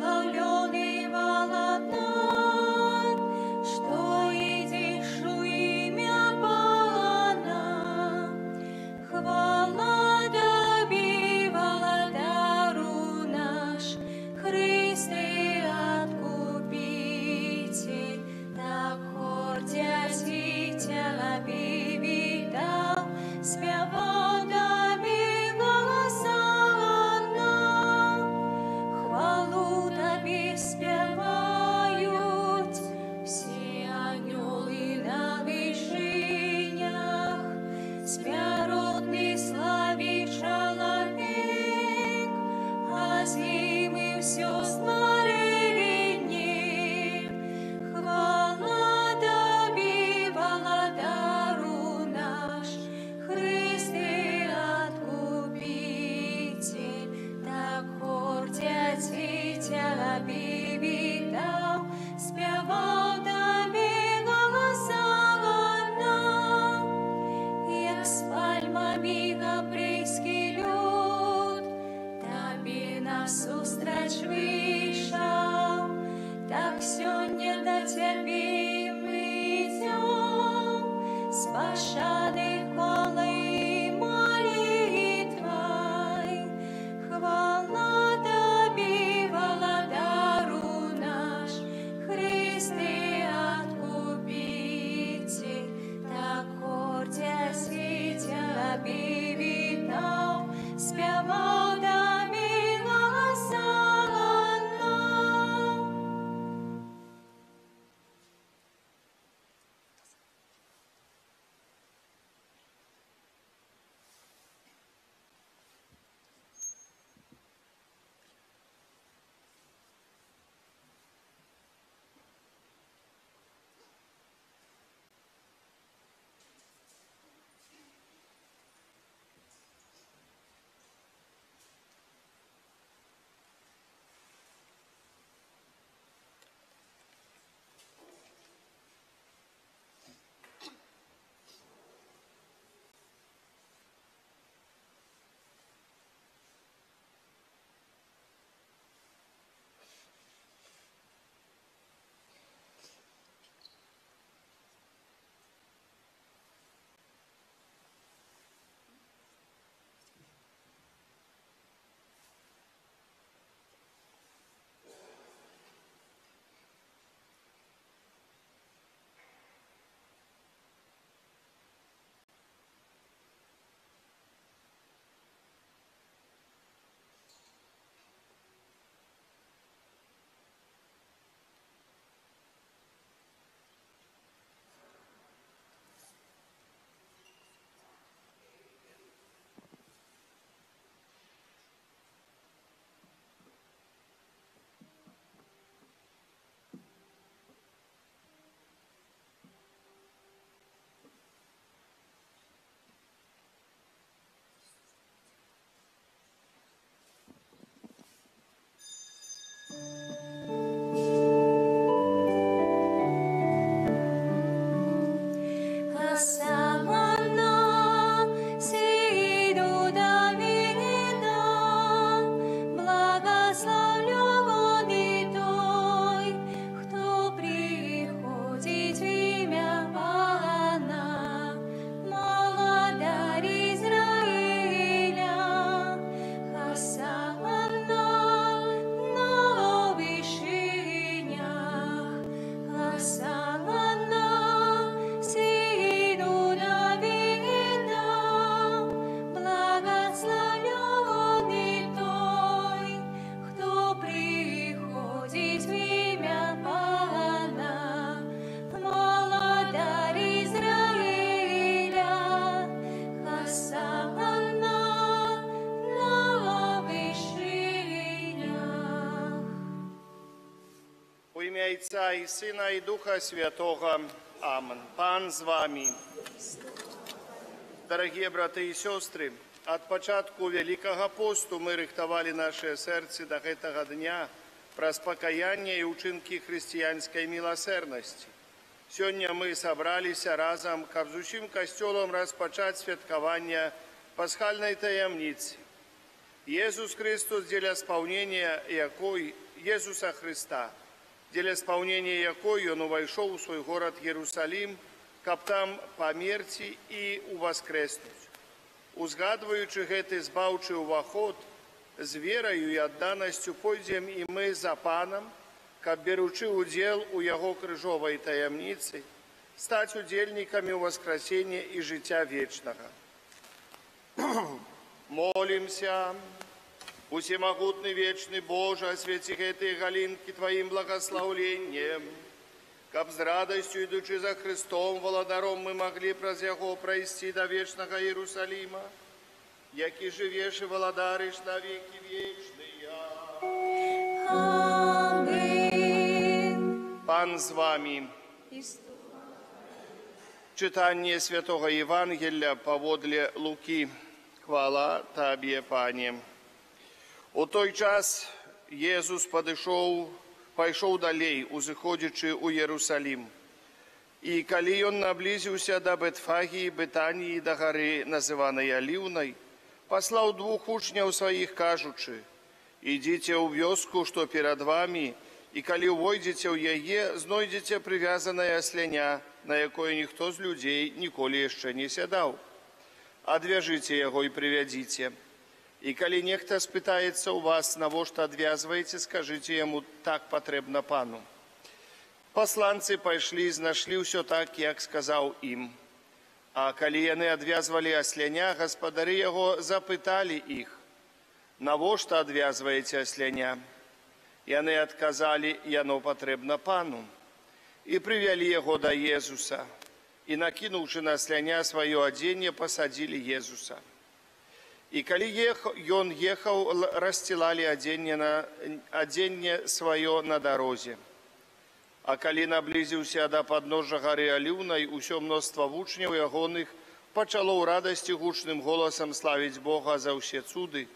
благословленный Володар, что идешь у имя Пана. Хвала Тебе, Володару наш, Христе Откупитель, так гордясь и Тебя витал, спевал Тебе голосанно. Хвалу Тебе спевают все ангелы на вышинях, спяродный славит человек, а зимы все смирение. Хвала Тебе, Володару наш, Христе Откупитель, так гордясь и Тебя витал, спевал Тебе голосанно. Як с пальмами габрейский люд, Тебе насустрач вышел, так сёння до Тебе мы идем, с пощадой хвалой и молитвой. Хвала Тебе, Володару наш, Христе Откупитель, так гордясь и Тебя витал, спевал Тебе голосанно. Отца и Сына и Духа Святого. Аминь. Пан з вами. Дорогие браты и сестры, от початку Великого посту мы рихтовали наше сердце до этого дня про спокаяние и учинки христианской милосердности. Сегодня мы собрались разом, как всім костелом розпочать святкування пасхальной таємниці. Иисус Христос, для исполнения якой Езуса Христа, дзеля спаўнення якой ён увайшоў у свой горад Єрусалім, каб там памерці і уваскрэснуць. Узгадваючы гэты збаўчы ўваход, з вераю і адданасцю пойдзем і мы за Панам, каб, беручы удзел у яго крыжовай таямніцы, стаць удзельнікамі ўваскрасення і жыцця вечнага. Молімся. Усемагутны вечны Божа, асвяці гэтыя галінкі Тваім благаслаўленнем, каб з радасцю, ідучы за Христом, валадаром, мы маглі праз яго прайсці да вечнага Єрусаліма, які жывеш і валадарыш на векі вечныя. Амин. Пан з вамі. Читання Святого Євангелія паводле Луки. Хвала Табе, Пане. У той час Езус пайшоў далей, узыходзячы ў Єрусалім. І калі ён наблізіўся да Бетфагіі, Бетаніі, да гары, называнай Аліўнай, паслаў 2 вучняў сваіх, кажучы: «Ідзіце ў вёску, што перад вамі, і калі ўвойдзеце ў яе, знойдзеце прывязанае асляня, на якое ніхто з людзей ніколі яшчэ не сядаў. Адвяжыце яго і прывядзіце. І калі нехта спытаецца ў вас, навошта адвязваеце, скажыце яму: так патрэбна Пану». Пасланцы пайшлі, знайшлі ўсё так, як сказаў ім. А калі яны адвязвалі асляня, гаспадары яго запыталі іх: «Навошта адвязваеце асляня?» Яны адказалі: «Яно патрэбна Пану». І прывялі яго да Езуса. І, накінуўшы на асляня сваё адзенне, пасадзілі Езуса. І калі ён ехаў, рассцілалі адзенне сваё на дарозе. А калі наблізіўся да падножжа гары Аліўнай, усё мноства вучняў ягоных пачало ў радасці гучным голасам славіць Бога за ўсе цуды,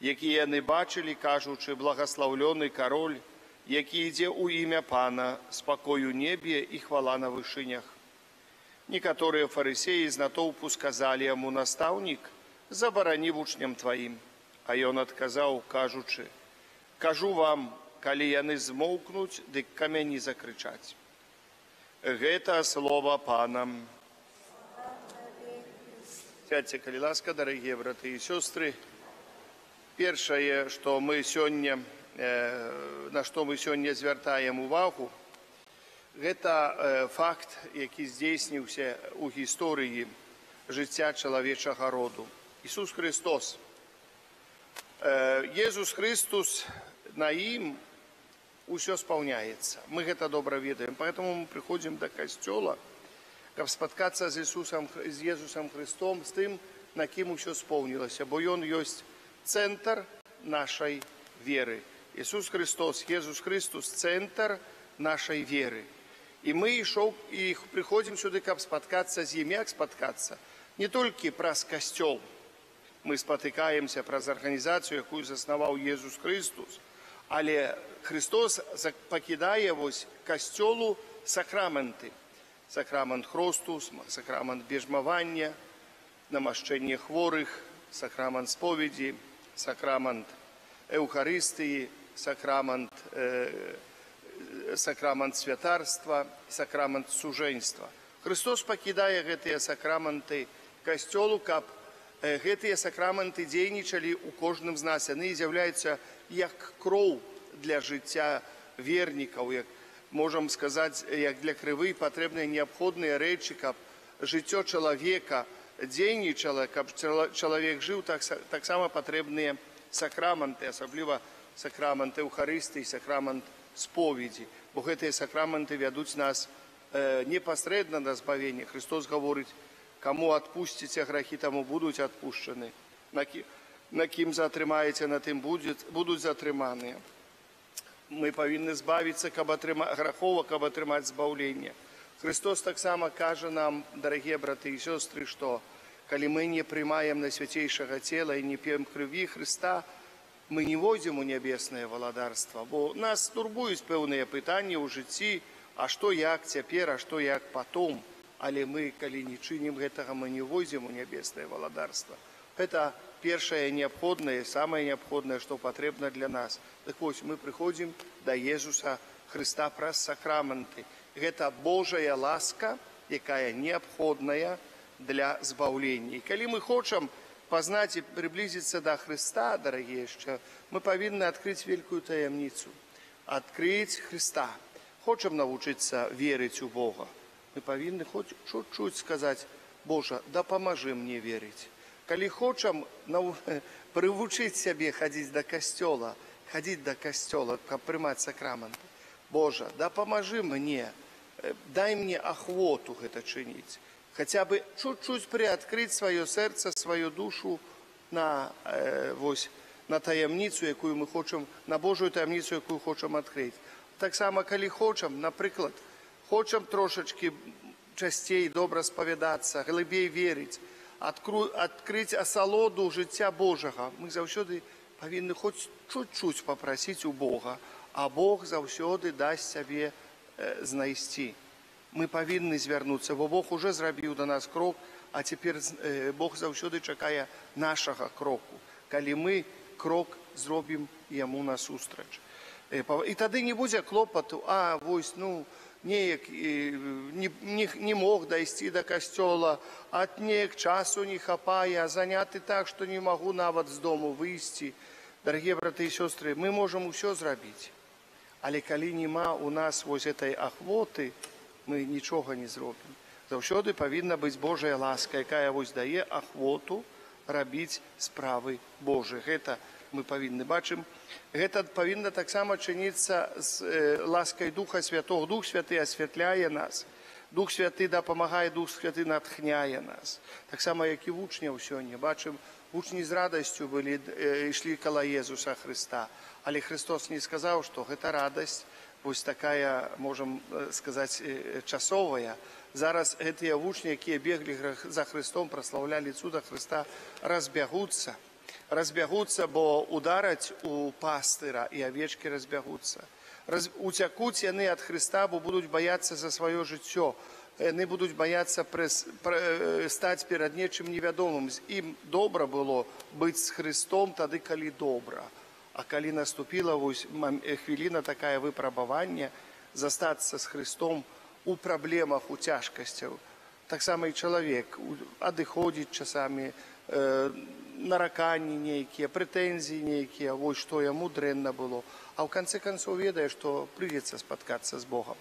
якія яны бачылі, кажучы: «Благаслаўлёны кароль, які ідзе ў імя Пана, спакою небе і хвала на вышынях». Некаторыя фарысеі з натоўпу сказалі яму: «Настаўнік, забарані вучням тваім». А ён адказаў, кажучы: «Кажу вам, калі яны змоўкнуць, дык камяні закрычаць». Гэта слова Пана. Сядьце, калі ласка, дарагія браты і сёстры. Першае, на што мы сёння звяртаем увагу, гэта факт, які здзейсніўся ў гісторыі жыцця чалавечага роду. Ісус Христос. Езус Христос, на ім усё спаўняецца. Мы гэта добра ведаем. Поэтому мы прыходзім да касцёла, каб спаткацца з Езусам Христом, з тым, на кім усё споўнілася, бо ён ёсць цэнтр нашай веры. Ісус Христос, Езус Христос, цэнтр нашай веры. І мы прыходзім сюды, каб спаткацца з ім. Як спаткацца? Не толькі праз касцёл. Мы спатыкаемся праз арганізацыю, якую заснаваў Езус Христос. Але Христос пакідае касцёлу сакрамэнты. Сакрамент хросту, сакрамент бежмавання, намашчэнне хворых, сакрамент споведзі, сакрамент эўхарыстыі, сакрамент святарства, сакрамент сужэнства. Христос пакідае гэтыя сакраменты касцёлу, каб гэтыя сакраменты дзейнічалі ў кожным з нас. Яны з'яўляюцца як кроў для жыцця вернікаў, як, можам сказаць, як для крывы патрэбныя неабходныя рэчы, каб жыццё чалавека дзейнічала, каб чалавек жыў, таксама патрэбныя сакраменты, асабліва сакрамент эўхарыстыі, сакрамент споведзі, бо гэтыя сакраменты вядуць нас непасрэдна да збавення. Христос гаворыць: «Каму адпусціце грахі, таму будуць адпушчаны. На кім затрымаеце, на тым будуць затрыманыя». Мы павінны збавіцца грахова, каб атрымаць збаўленне. Христос таксама кажа нам, дарагія браты і сёстры, што калі мы не прымаем найсвяцейшага цела і не п'ем крыві Христа, мы не войдзем у нябеснае валадарства, бо нас турбуюць пэўныя пытанні ў жыцці: а што як цяпер, а што як потом. Але мы, калі не чынім гэтага, мы не войдзем у нябеснае валадарства. Гэта першае неабходнае, самае неабходнае, што патрэбна для нас. Так вось, мы прыходзім да Езуса Хрыста праз сакраменты. Гэта Божая ласка, якая неабходная для збаўлення. І калі мы хочам пазнаць і прыблізіцца да Хрыста, дарагія яшчэ, мы павінны адкрыць вялікую таямніцу, адкрыць Хрыста. Хочам навучыцца верыць у Бога. Мы павінны хоць чуть-чуть сказаць: Божа, дапамажы мне верыць. Калі хочам прывучыць сябе хадзіць да касцёла, каб прымаць сакраменты, Божа, дапамажы мне, дай мне ахвоту гэта чыніць. Хаця бы чуть-чуть прыадкрыць сваё сэрца, сваю душу на таямніцу, якую мы хочам, на Божую таямніцу, якую хочам адкрыць. Таксама, калі хочам, напрыклад, хочам трошачкі часцей добра спавядацца, глыбей верыць, адкрыць асалоду жыцця Божага, мы заўсёды павінны хоць чуть-чуть папрасіць у Бога, а Бог заўсёды дасць сябе знайсці. Мы павінны звярнуцца, бо Бог уже зрабіў да нас крок, а цяпер Бог заўсёды чакае нашага кроку, калі мы крок зробім яму насустрач. І тады не будзе клопату: неяк не мог дайсці да касцёла, ад неяк часу не хапае, а заняты так, што не магу нават з дому выйсці. Дарагія браты і сёстры, мы можам усё зрабіць, але калі няма у нас гэтай ахвоты, мы нічога не зробім. Заўсёды павінна быць Божая ласка, якая дае ахвоту рабіць справы Божыя. Гэта мы павінны бачым. Гэта павінна таксама чыніцца з ласкай Духа Святого. Дух Святы асвятляе нас. Дух Святы дапамагае, Дух Святы натхняе нас. Таксама, як і вучняў сёння. Бачым, вучні з радасцю ішлі каля Езуса Хрыста. Але Христос не сказаў, што гэта радасць такая, можам сказаць, часовая. Зараз гэтыя вучні, якія беглі за Христом, праслаўлялі цуда Христа, разбягуцца, бо удараць у пастыра, і авечкі разбягуцца. Уцякуць яны ад Христа, бо будуць баяцца за сваё жыццё. Яны будуць баяцца стаць перад нечым невядомым. Ім добра было быць з Христом тады, калі добра. А калі наступіла хвіліна такая выпрабавання, застацца з Христом у праблемах, у цяжкасцях. Таксама і чалавек адыходзіць часамі, нараканні нейкія, прэтэнзіі нейкія, што яму дрэнна было. А ў канцы канцоў ведае, што прыйдзецца спаткацца з Богам.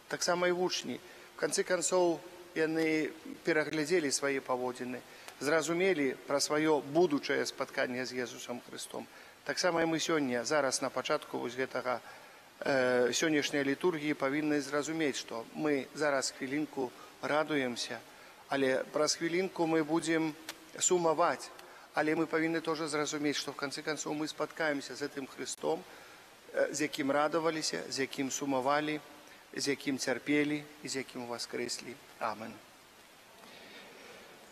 Таксама і вучні. В канцы канцоў яны пераглядзелі свае паводзіны, зразумелі пра сваё будучае спатканне з Езусам Христом. Таксама і мы сёння, зараз на пачатку гэтага сённяшняй літургіі павінны зразумець, што мы зараз хвілінку радуемся, але праз хвілінку мы будзем сумаваць, але мы павінны тоже зразумець, што в канцы канцоў мы спаткаемся з гэтым Христом, з якім радаваліся, з якім сумавалі, з якім цярпелі і з якім воскрэслі. Амен.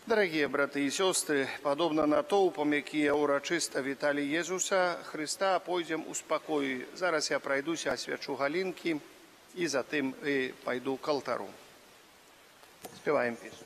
Дарагія браты і сёстры, падобна натоўпам, якія ўрачыста віталі Езуса Хрыста, пойдзем у спакоі. Зараз я прайдуся, асвячу галінкі і затым пайду к алтару. Спяваем песню.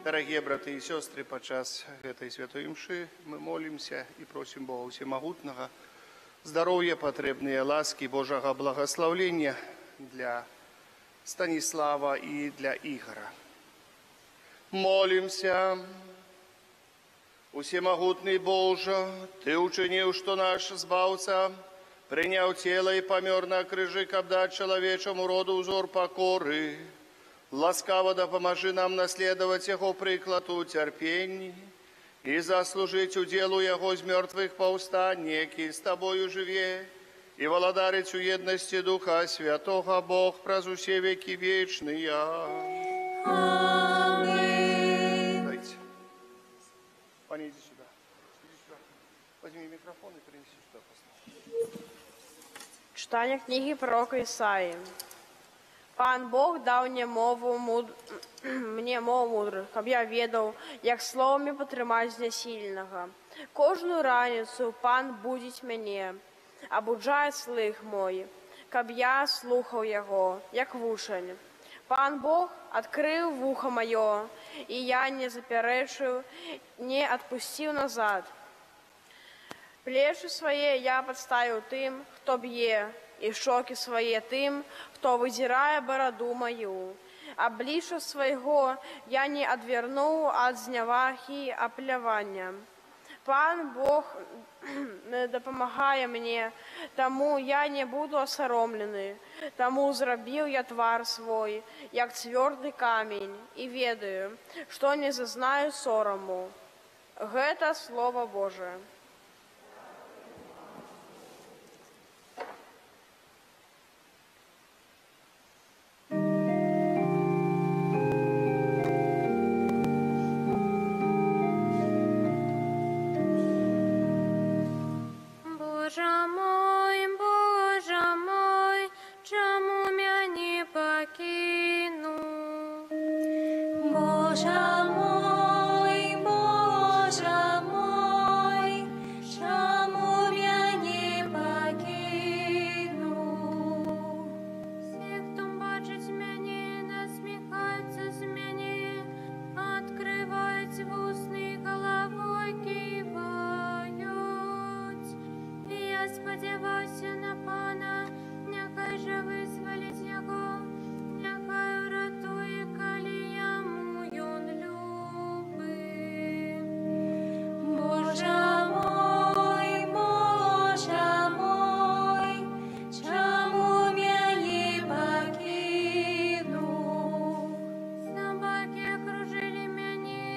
Дорогие браты и сестры, подчас этой святой мши мы молимся и просим Бога Всемогутного здоровья, потребные ласки, Божьего благословения для Станислава и для Игора. Молимся. Всемогутный Боже, Ты учинил, что наш Збавца принял тело и помер на крыже, как дать человечему роду узор покоры. Ласкаво да поможи нам наследовать Его прикладу терпений и заслужить уделу Его из мертвых повстание, ки с Тобою живе, и володарить у едности Духа Святого Бог праз усе веки вечные. Аминь. Дайте. Паня, иди сюда. Иди сюда. Возьми микрофон и принеси сюда. Читання книги пророка Ісаї. Пан Бог дав мне мову мудрых, каб я ведаў, як словамі патрымаць знясільнага. Кожную раніцу Пан будзіць мяне, абуджае слых мой, каб я слухаў яго, як вушань. Пан Бог адкрыў вуха маё, і я не запярэчыў, не адпусціў назад. Плечы свае я падставіў тым, хто б'е, і шокі свае тым, хто выдзірае бараду маю. Аблічча свайго я не адвярнуў ад знявагі аплявання. Пан Бог дапамагае мне, таму я не буду асаромлены, таму зрабіў я твар свой, як цвёрды камень, і ведаю, што не зазнаю сораму. Гэта Слова Божае. Боже мой, чаму мяне пакінуў? Боже мой, чаму мяне пакінуў? Все, хто бачыць мяне, насміхаюцца з мяне, адкрываюць вусны, галавой ківаюць. Я спадзяваўся на Пана, няхай жа вызваліць яго, няхай уратуе, калі яму ён любы. Боже мой, чаму мяне пакінуў? Сабакі акружылі мяне,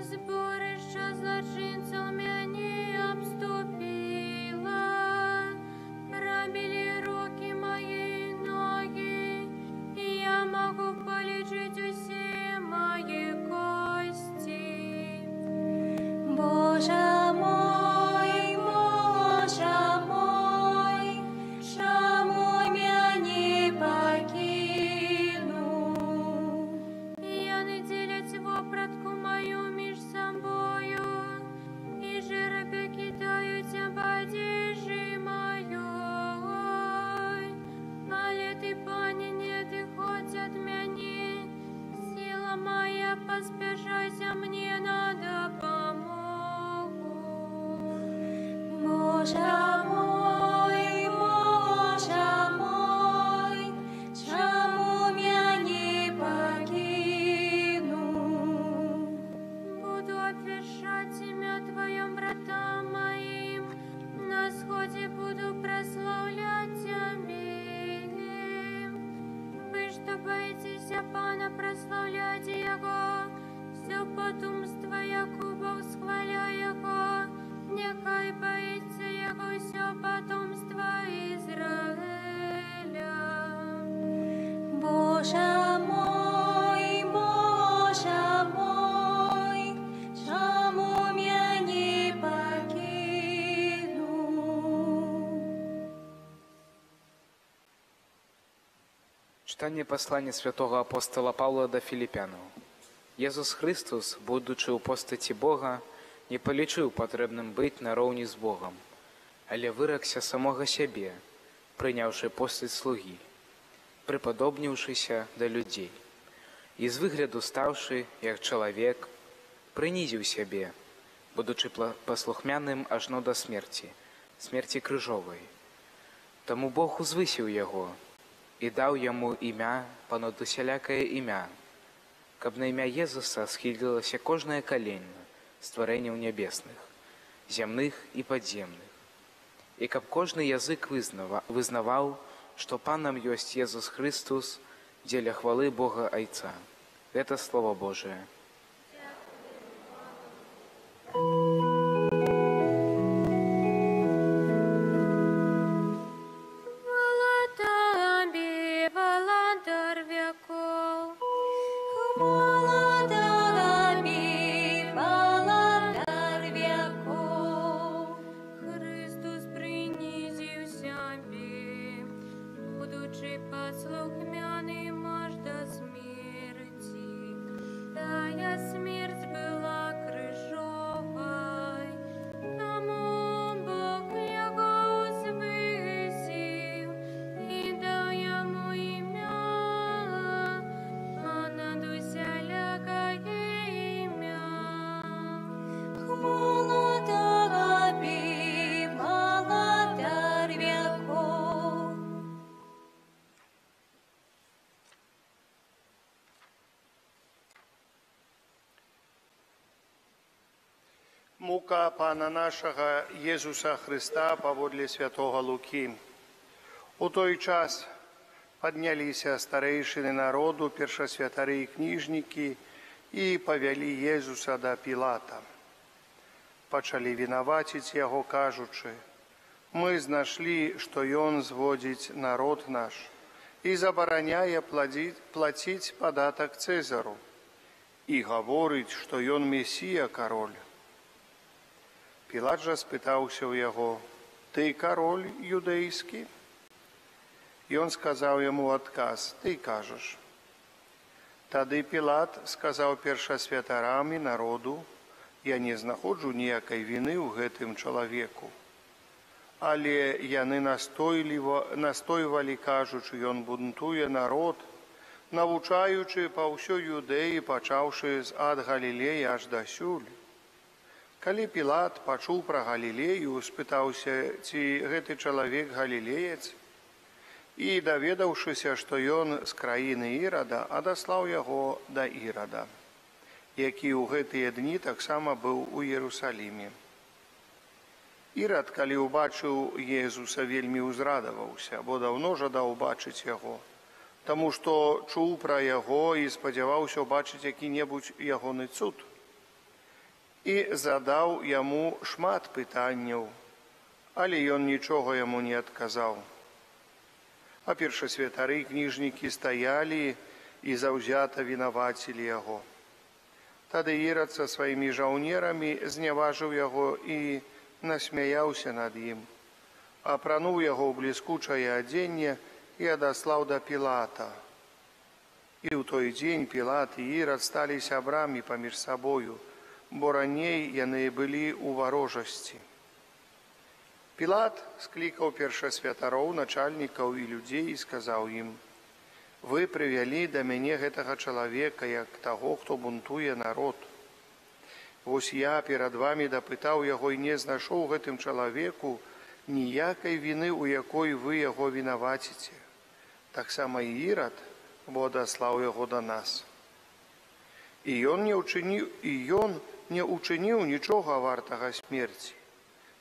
зборышча злачынцаў мяне абступіла. Пробили руки мои ноги, и я могу полечить усе мои кости. Боже мой, чаму мяне пакінуў? Яны дзеляць вопратку маю між сабою, і жерабя кідаюць аб адзежы маёй. Але Ты, Пане, не адыходзь ад мяне, сила моя, паспяшайся мне на дапамогу. Боже мой, чаму мяне пакінуў? Буду абвяшчаць імя Твоё братам моим, на сходе буду прославлять Тебе. Вы, что боитеся Пана, прославляйте Его, все потомство Якуба восхваля Его, нехай боится Его все потомство Израиля. Боже мой, чаму мяне пакінуў? Читание послания святого апостола Павла до Филиппянов. Иисус Христос, будучи у постаті Бога, не полічив потрібним бути наровні з Богом, але вирекся самого себе, прийнявши постать слуги, приподобнившися до людей, І з выгляду стаўшы, як чалавек, прынізіў сябе, будучы паслухмяным ажно да смерці, смерці крыжовай. Таму Бог узвысіў яго і даў яму імя панад усялякае імя, каб на імя Езуса схілілася кожнае каленне стварэнняў нябесных, зямных і падземных, і каб кожны язык вызнаваў, што Панам ёсць Езус Христус, дзеля хвалы Бога Айца. Гэта Слово Божие. Мука Пана нашага Езуса Христа паводле святого Лукі. У той час падняліся старэйшыны народу, першасвятары і кніжнікі і павялі Езуса да Пілата. Пачалі вінаваціць яго, кажучы: «Мы знашлі, што ён зводзіць народ наш і забараняе плаціць падатак Цэзару і гаворыць, што ён Месія, кароль». Пілат жа спытаўся ў яго: «Ты кароль юдэйскі?» Ён сказаў яму адказ: «Ты кажаш». Тады Пілат сказаў першасвятарам і народу: «Я не знаходжу ніякай віны ў гэтым чалавеку». Але яны настойвалі, кажучы: «Ён бунтуе народ, навучаючы па ўсёй Юдэі, пачаўшы ад Галілеі аж дасюль». Калі Пілат пачуў пра Галілею, спытаўся, ці гэты чалавек галілеец, і, даведаўшыся, што ён з краіны Ірада, адаслаў яго да Ірада, які ў гэтыя дні таксама быў у Іерусаліме. Ірад, калі ўбачыў Езуса, вельмі ўзрадаваўся, бо даўно жадаў убачыць яго, таму што чуў пра яго і спадзяваўся ўбачыць які-небудзь ягоны цуд. І задаў яму шмат пытанняў, але ён нічога яму не адказаў. А першасвятары і кніжнікі стаялі і заўзята вінавацілі яго. Тады Ірад са сваімі жаўнерамі зняважыў яго і насмяяўся над ім, апрануў яго ў бліскучае адзенне і адаслаў да Пілата. І ў той дзень Пілат і Ірад сталі сябрамі паміж сабою, бо раней яны былі ў варожасці. Пілат склікаў першасвятароў, начальнікаў і людзей і сказаў ім: «Вы прывялі да мяне гэтага чалавека, як таго, хто бунтуе народ. Вось я перад вамі дапытаў яго і не знайшоў гэтым чалавеку ніякай віны, у якой вы яго вінаваціце. Таксама і Ірад, бо адаслаў яго да нас. І ён не ўчыніў нічога вартага смерці,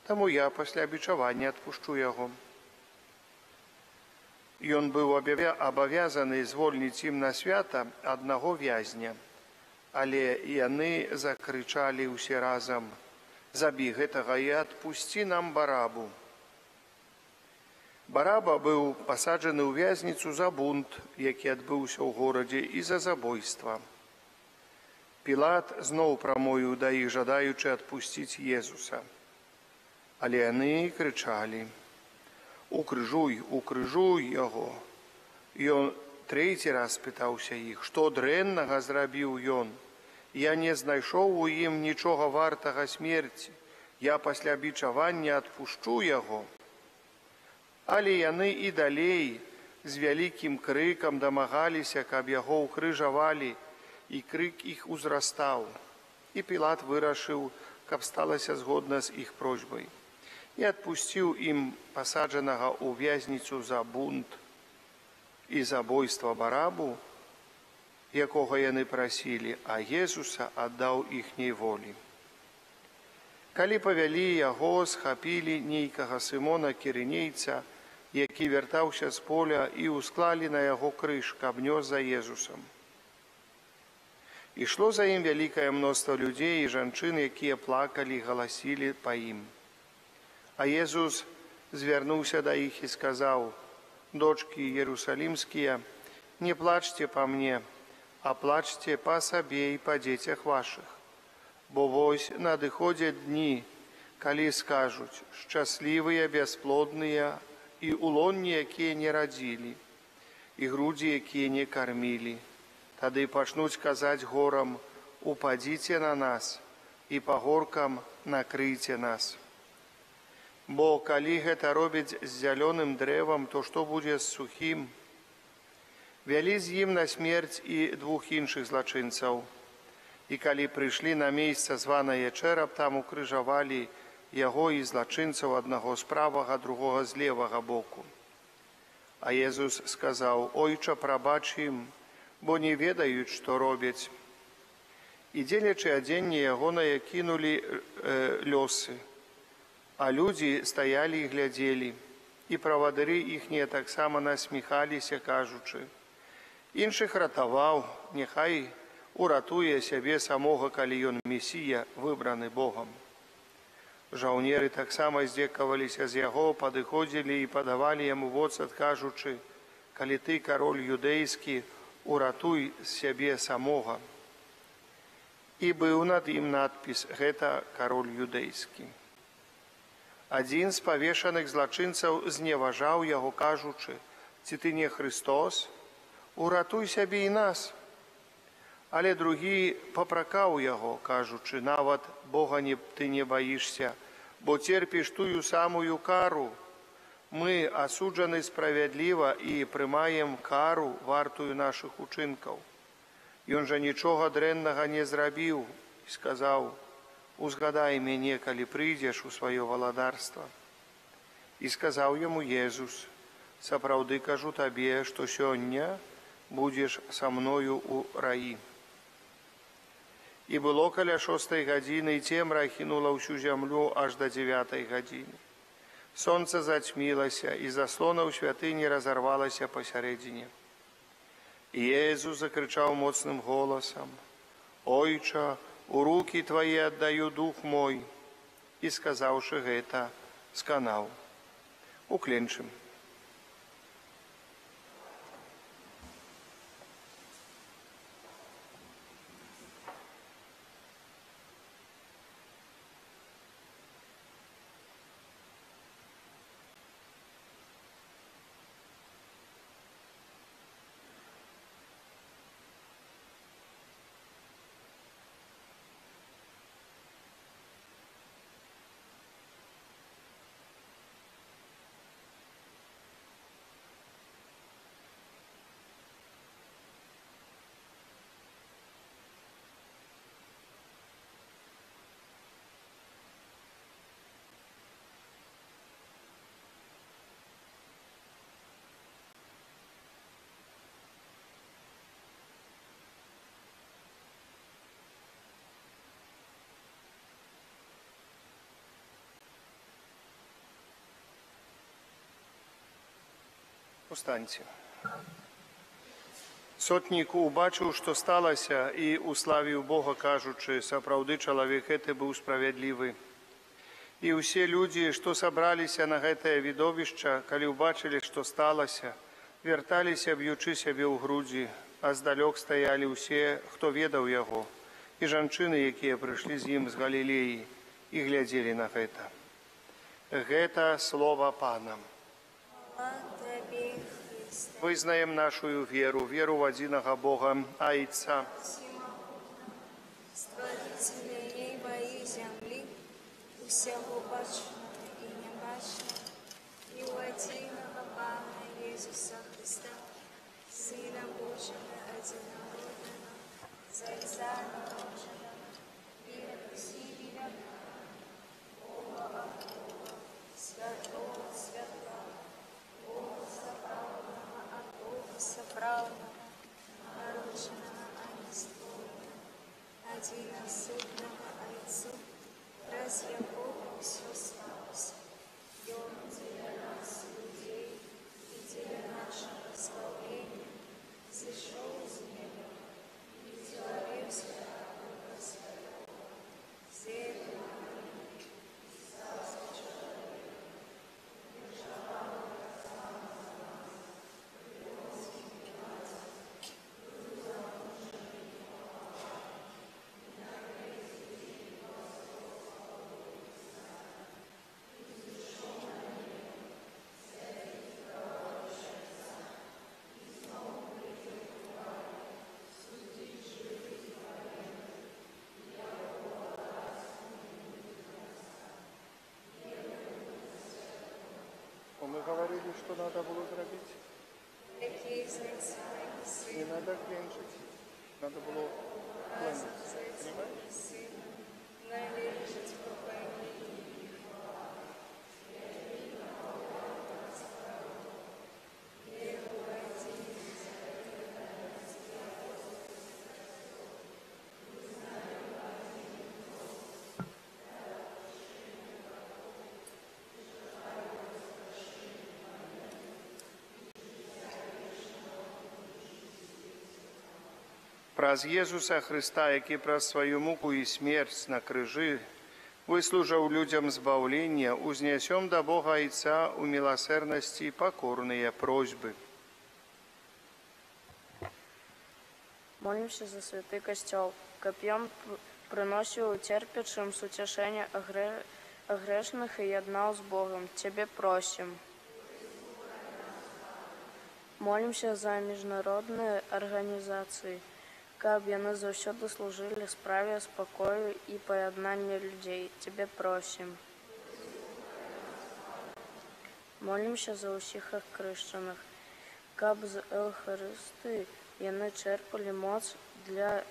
таму я пасля бичавання адпушчу яго». Ён быў абавязаны звольніць ім на свята аднаго вязня, але яны закрычалі ўсе разам: «Забі гэтага і адпусці нам Барабу». Бараба быў пасаджаны ў вязніцу за бунт, які адбыўся ў горадзе, і за забойства. Пілат зноў прамовіў да іх, жадаючы адпусціць Езуса. Але яны крычалі: «Укрыжуй, укрыжуй яго». Ён трэці раз спытаўся іх: «Што дрэннага зрабіў ён? Я не знайшоў у ім нічога вартага смерці. Я пасля бичавання адпушчу яго». Але яны і далей з вялікім крыкам дамагаліся, каб яго ўкрыжавалі, і крык іх узрастаў. І Пілат вырашыў, каб сталася згодна з іх просьбай. І адпусціў ім пасаджанага ў вязніцу за бунт і забойства Барабу, якога яны прасілі, а Езуса аддаў іхняй волі. Калі павялі яго, схапілі нейкага Сымона Кірынейца, які вяртаўся з поля, і ўсклалі на яго крыж, каб нёс за Езусам. Ішло за ім вялікае мноства людзей і жанчын, якія плакалі і галасілі па ім. А Езус звярнуўся да іх і сказаў: «Дочкі Иерусалимские, не плачьте по мне, а плачьте по сабе и по детях ваших. Бо вось надыходзяць дні, калі скажуць: шчаслівыя бясплодныя і улонні, якія не радзілі, і грудзі, якія не кармілі. Тады пачнуць казаць горам: упадзіце на нас, і пагоркам накрыйце нас. Бо калі гэта робіць з зялёным дрэвам, то што будзе з сухім? Вялі з ім на смерць і двух іншых злачынцаў. І калі прыйшлі на месца званае чэрап, там укрыжавалі яго і злачынцаў, аднаго з правага, другога з левага боку. А Езус сказаў: «Ойча, прабач ім, бо не ведаюць, што робяць». І дзелячы адзенне ягонае кінулі лёсы. А людзі стаялі і глядзелі, і правадыры іхнія таксама насміхаліся, кажучы: «Іншых ратаваў, няхай уратуе сябе самога, калі ён Месія, выбраны Богам». Жаўнеры таксама здзекаваліся з яго, падыходзілі і падавалі яму воцат, кажучы: «Калі ты кароль юдэйскі, уратуй сябе самога». І быў над ім надпіс: «Гэта кароль юдэйскі». Адзін з павешаных злачынцаў зневажаў яго, кажучы: «Ці ты не Христос? Уратуй сябе і нас». Але другі папракаў яго, кажучы: «Нават Бога ты не баішся, бо церпіш тую самую кару. Мы асуджаны справядліва і прымаем кару, вартую нашых учынкаў. Ён жа нічога дрэннага не зрабіў». І сказаў: «Узгадай мяне, калі прыйдзеш у сваё валадарства». І сказаў яму Езус: «Сапраўды кажу табе, што сёння будзеш са мною ў раі». І было каля 6 гадзіны, і цемра ахінула ўсю зямлю аж да 9 гадзіны. Сонца зацьмілася, і заслона ў святыні разарвалася пасярэдзіне. І Езус закрычаў моцным голасам: «Ойча, у рукі твае аддаю дух мой». І, сказаўшы гэта, сканаў. Укленчым. Устаньце. Сотнік убачыў, што сталася, і уславіў Бога, кажучы: «Сапраўды чалавек гэты быў справядлівы». І ўсе людзі, што сабраліся на гэтае відовішча, калі ўбачылі, што сталася, вярталіся, б'ючы сябе ў грудзі, а здалёк стаялі ўсе, хто ведаў яго, і жанчыны, якія прыйшлі з ім з Галілеі, і глядзелі на гэта. Гэта слова Пана. Вызнаем нашу веру, веру в одиного Бога, Отца, Створителя неба и земли, усього бачного и небачного, и у одиного Пана Иисуса Христа, Отца народженого и от Силия, Святого Святого, Бога соправленного от Бога соправленного, народженного от Истории, одиносудного Отцу, раз Якова все славься, и Он для нас, людей, и для нашего славления, зашел из неба, и человеческого Духа Святого, зеркало Мы говорили, что надо было зробить. такие знаете, Не надо клянчить. Надо было кланяться. Понимаешь? сына, належит поклонение. Праз Єсуса Христа, який праз свою муку і смерть на крижі выслужил людям збавлення, узнесем до Бога Отца у милосердности покорные просьбы. Молимся за святый костел. Копьем приносил терпящим с утешения о грешных и еднал с Богом. Тебе просим. Молимся за международные организации, каб яны заўсёды служили справе, спокою и поеднанию людей. Тебе просим. Молимся за усіх хрещених, каб з Евхаристии яны черпали моц для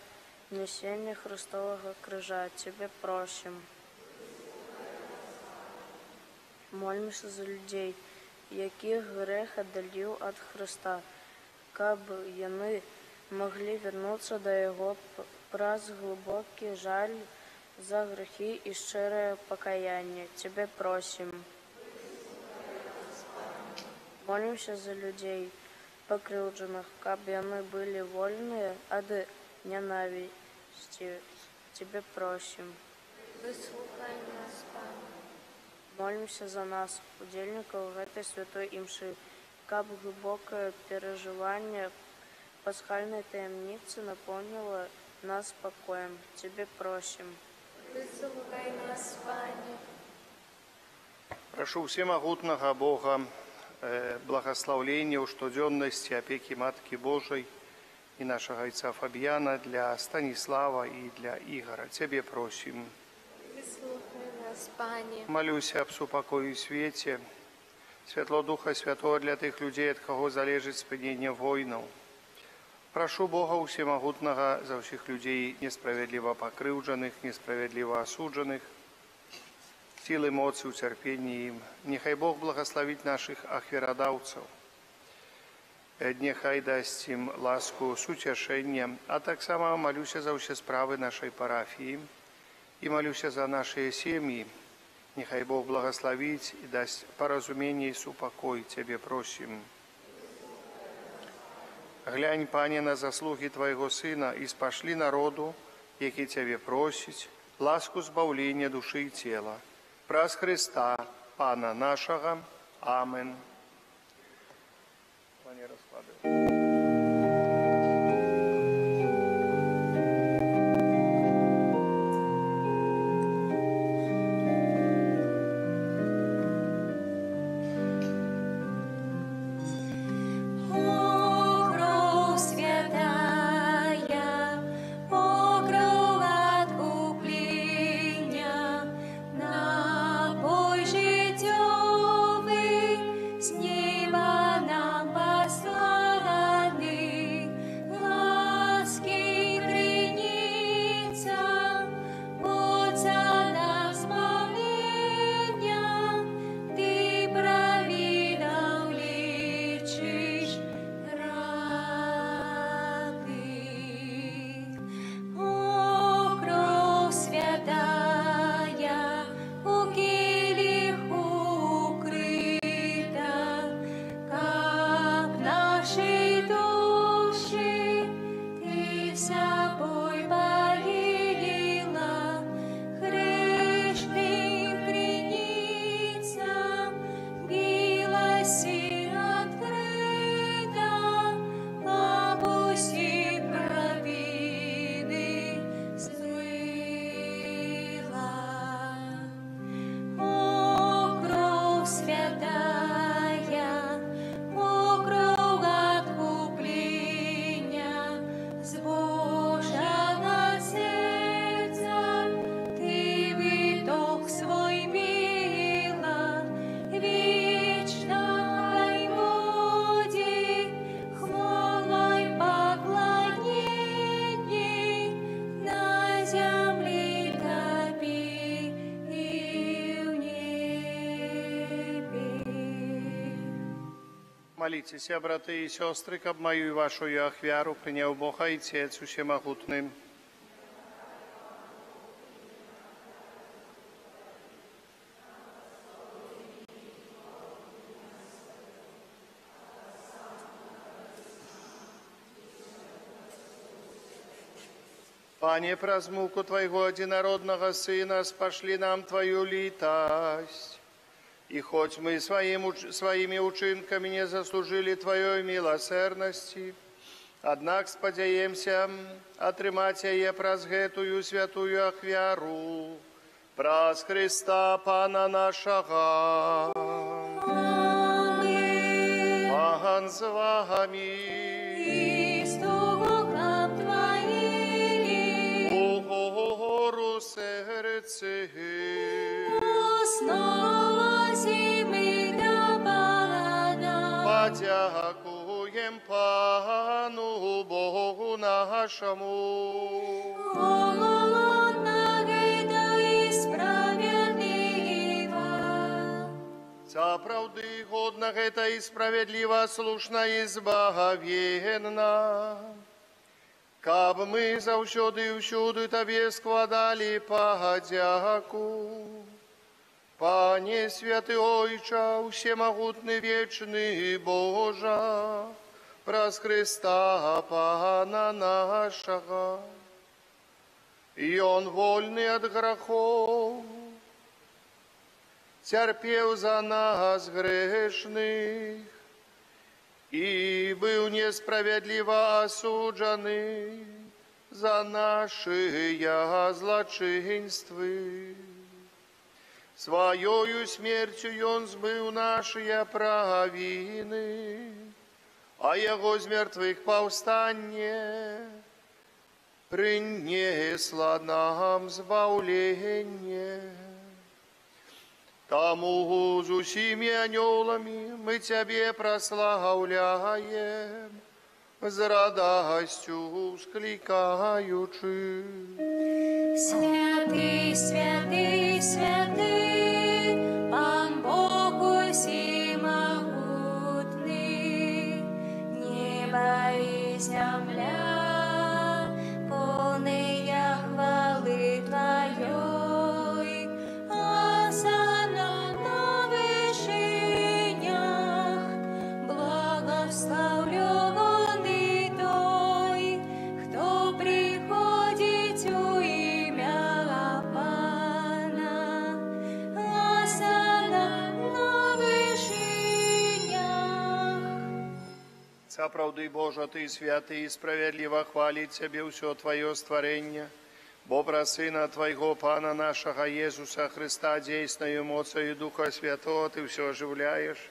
несения Христового крижа. Тебе просим. Молимся за людей, яких грех аддаліў ад Христа, каб яны могли вернуться до Его праз глубокий жаль за грехи и щирое покаяние. Тебе просим. Молимся за людей, покрывдженных, каб яны были вольные от ненависти. Тебе просим. Выслухай нас, Пане. Молимся за нас, удельников этой святой имши, каб глубокое переживание пасхальной таємниці наповнило нас покоем. Тебе просим. Выслухай нас, Пане. Прошу всемогутного Бога благословления у штоденности опеки Матки Божией и нашего отца Фабьяна для Станислава и для Игора. Тебе просим. Выслухай нас, Пане. Молюся об супокою и свете, Святло Духа Святого для тых людей, от кого залежит спынение войнаў. Прошу Бога Всемогутного за всех людей, несправедливо покрывджаных, несправедливо осудженных, силы, моцы, утерпения им. Нехай Бог благословит наших ахвярадаўцаў. Нехай дасть им ласку с утешением. А так само молюся за все справы нашей парафии и молюся за наши семьи. Нехай Бог благословит и даст поразумение и супокой. Тебе просим. Глянь, Пане, на заслуги Твоего Сына и спошли народу, який Тебе просить, ласку збавления души и тела. Праз Христа, Пана нашего. Амин. Пане, раскладывай. С неба нам послала Молитеся, браты и сестры, каб мою и вашу ахвяру принял Бог Отец Всемогутный. Пане, праз муку Твоего одинородного Сына спошли нам Твою литость. И хоть мы своими учинками не заслужили Твоей милосердности, однако сподяемся отрымать ее праз гэтую святую ахвяру, праз Христа Пана нашего. Аминь. Пан с вами. И с духом Твоим. Угору сердце. Основа земли до Бога. Подякуем Пану Богу нашему. Голодна гида и справедлива. За правды годна гэта и справедлива, слушна и збагавенна. Каб мы заўсёды і ўсюды Табе складали падзяку. Пане святы Ойча, всемогутный вечный Божа, праз Христа Пана нашего. И Он, вольный от грехов, терпел за нас грешных и был несправедливо осужденный за наши злочинства. Своею смертью Он сбыл наши провины, а Его с мертвых повстание принесло нам избавление. Тому с усими анgelами мы Тебе прославляем, с радостью скликаючи. Святый, святый, святый, Пан Бог всемогутный, небо и земля, полные хвалы Твоей, осанна на вышинях, благословленный той, кто приходит у имя Пана, осанна на вышинях. За правды Божа, Ты святый и справедливо хвалить Тебе все Твое створение, бо про Сына Твоего, Пана нашего Иисуса Христа, действенною мocою Духа Святого Ты все оживляешь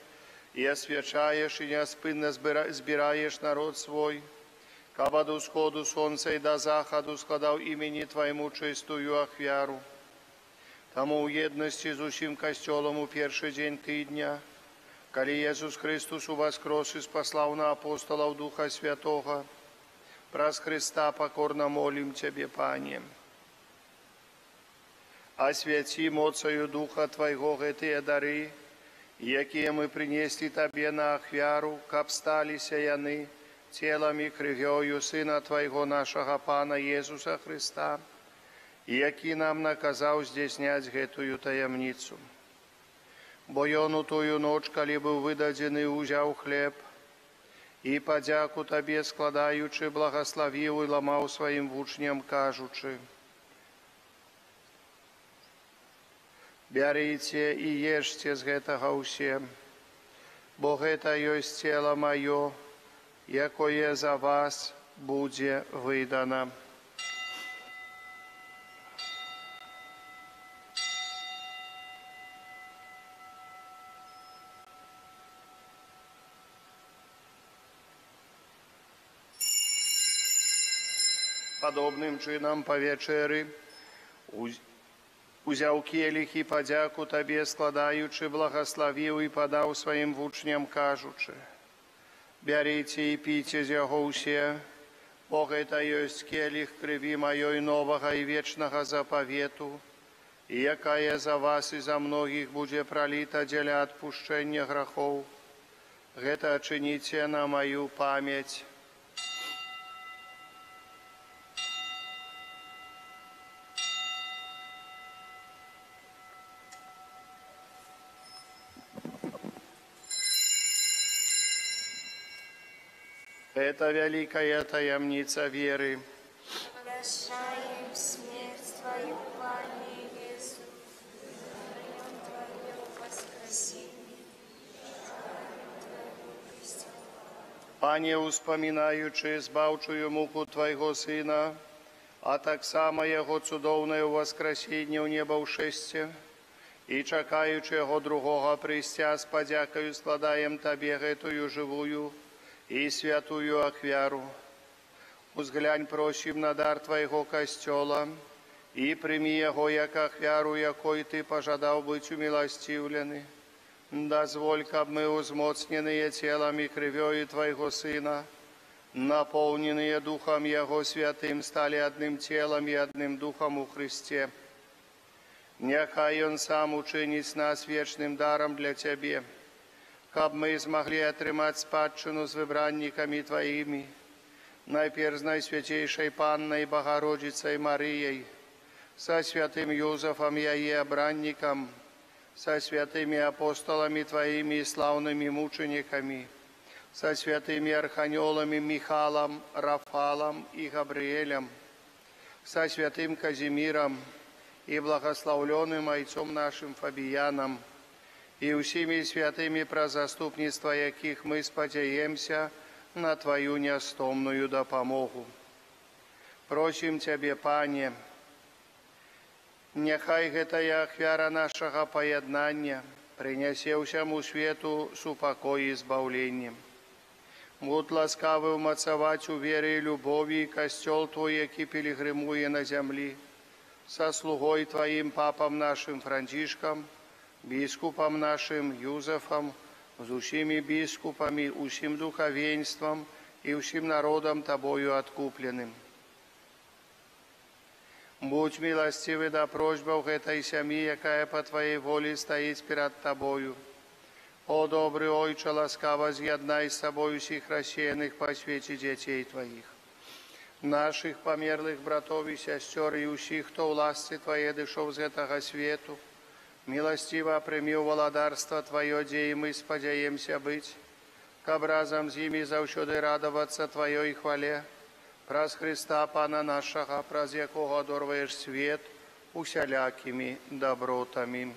и освячаешь, и неоспынно збираешь народ свой, кабы до сходу солнца и до заходу складал имени Твоему чистую ахвяру. Тому у едности с усим костелом у первый день тыдня, коли Иисус Христос воскрес и спаслал на апостолов Духа Святого, праз Христа покорно молим Тебе, Пане. Освяти мocою Духа Твоего гэтые дары, якія мы принесли Тебе на ахвяру, каб сталися яны телом и кровью Сына Твоего нашего Пана Иисуса Христа, и які нам наказал здійснять гэтую таямницу. Бо ён у тую ночь, коли был выдадзены, узял хлеб, и подяку Тебе складаючи, благословил и ламал своим вучням, кажучи: «Бярыце и ешьте з гэтага ўсе, бо гэта ёсць цела маё, якое за вас будзе выдано». Подобным чином по вечері узяв келих і подяку Тебе складаючи, благословив і подав своїм вучням, кажучи: «Бярыце і піце з яго ўсе, бо гэта ёсць келих крыві маёй новага і вечнага запавету, і якая за вас і за многіх будзе проліта дзеля адпушчэння грахоў. Гэта чыніце на маю памяць. Это великая таямница веры. Прощаем смерть Твою, Пане Иисус, даем Твое воскресение, Твою истину. Пане, успоминаючи збавчую муку Твайго Сына, а так само Його цудовне воскресіння в небо в шесте, і чекаючи Його другого пристя, з подякою складаєм Тобі гэтую живую и святую ахвяру. Узглянь, просим, на дар Твоего костела, и прими его, як ахвяру, якой Ты пожадал быть умилостивлены. Дозволь, каб мы, узмоцненные телом и кровью Твоего Сына, наполненные Духом Его Святым, стали одним телом и одним Духом у Христе. Нехай Он сам учинить нас вечным даром для Тебе, каб мы змогли отрымать спадщину с выбранниками Твоими, найперв с Найсвятейшей Панной Богородицей Марией, со святым Юзефом Яе обранником, со святыми апостолами Твоими и славными мучениками, со святыми архангелами Михалом, Рафалом и Габриэлем, со святым Казимиром и благословленным отцом нашим Фабияном, и усими святыми, про заступництво яких мы сподеемся на Твою неостомную допомогу. Просим Тебе, Пане, нехай гэтая ахвяра нашага поєднання принесе всему свету супокой и избавление. Будь ласкавы умацаваць у вере и любови костел Твой, які пилигримуе на земли, со слугой Твоим папом нашим Францишком, біскупом нашим Юзефом, з усіми біскупами, усім духовенством и усім народом Тобою откупленным. Будь милостивый до просьбов этой семьи, якая по Твоей воле стоит перед Тобою. О, добрый Ойче, ласкаво з'єднай с собой всех рассеянных по свете детей Твоих, наших померлых братов и сестер и усіх, кто в ласці Твоей дышов з этого свету. Милостиво прими володарство Твое, где и мы сподеемся быть, каб разом с ними завсёды радоваться Твоей хвале, праз Христа Пана нашего, праз якого одорваешь свет усялякими добротами.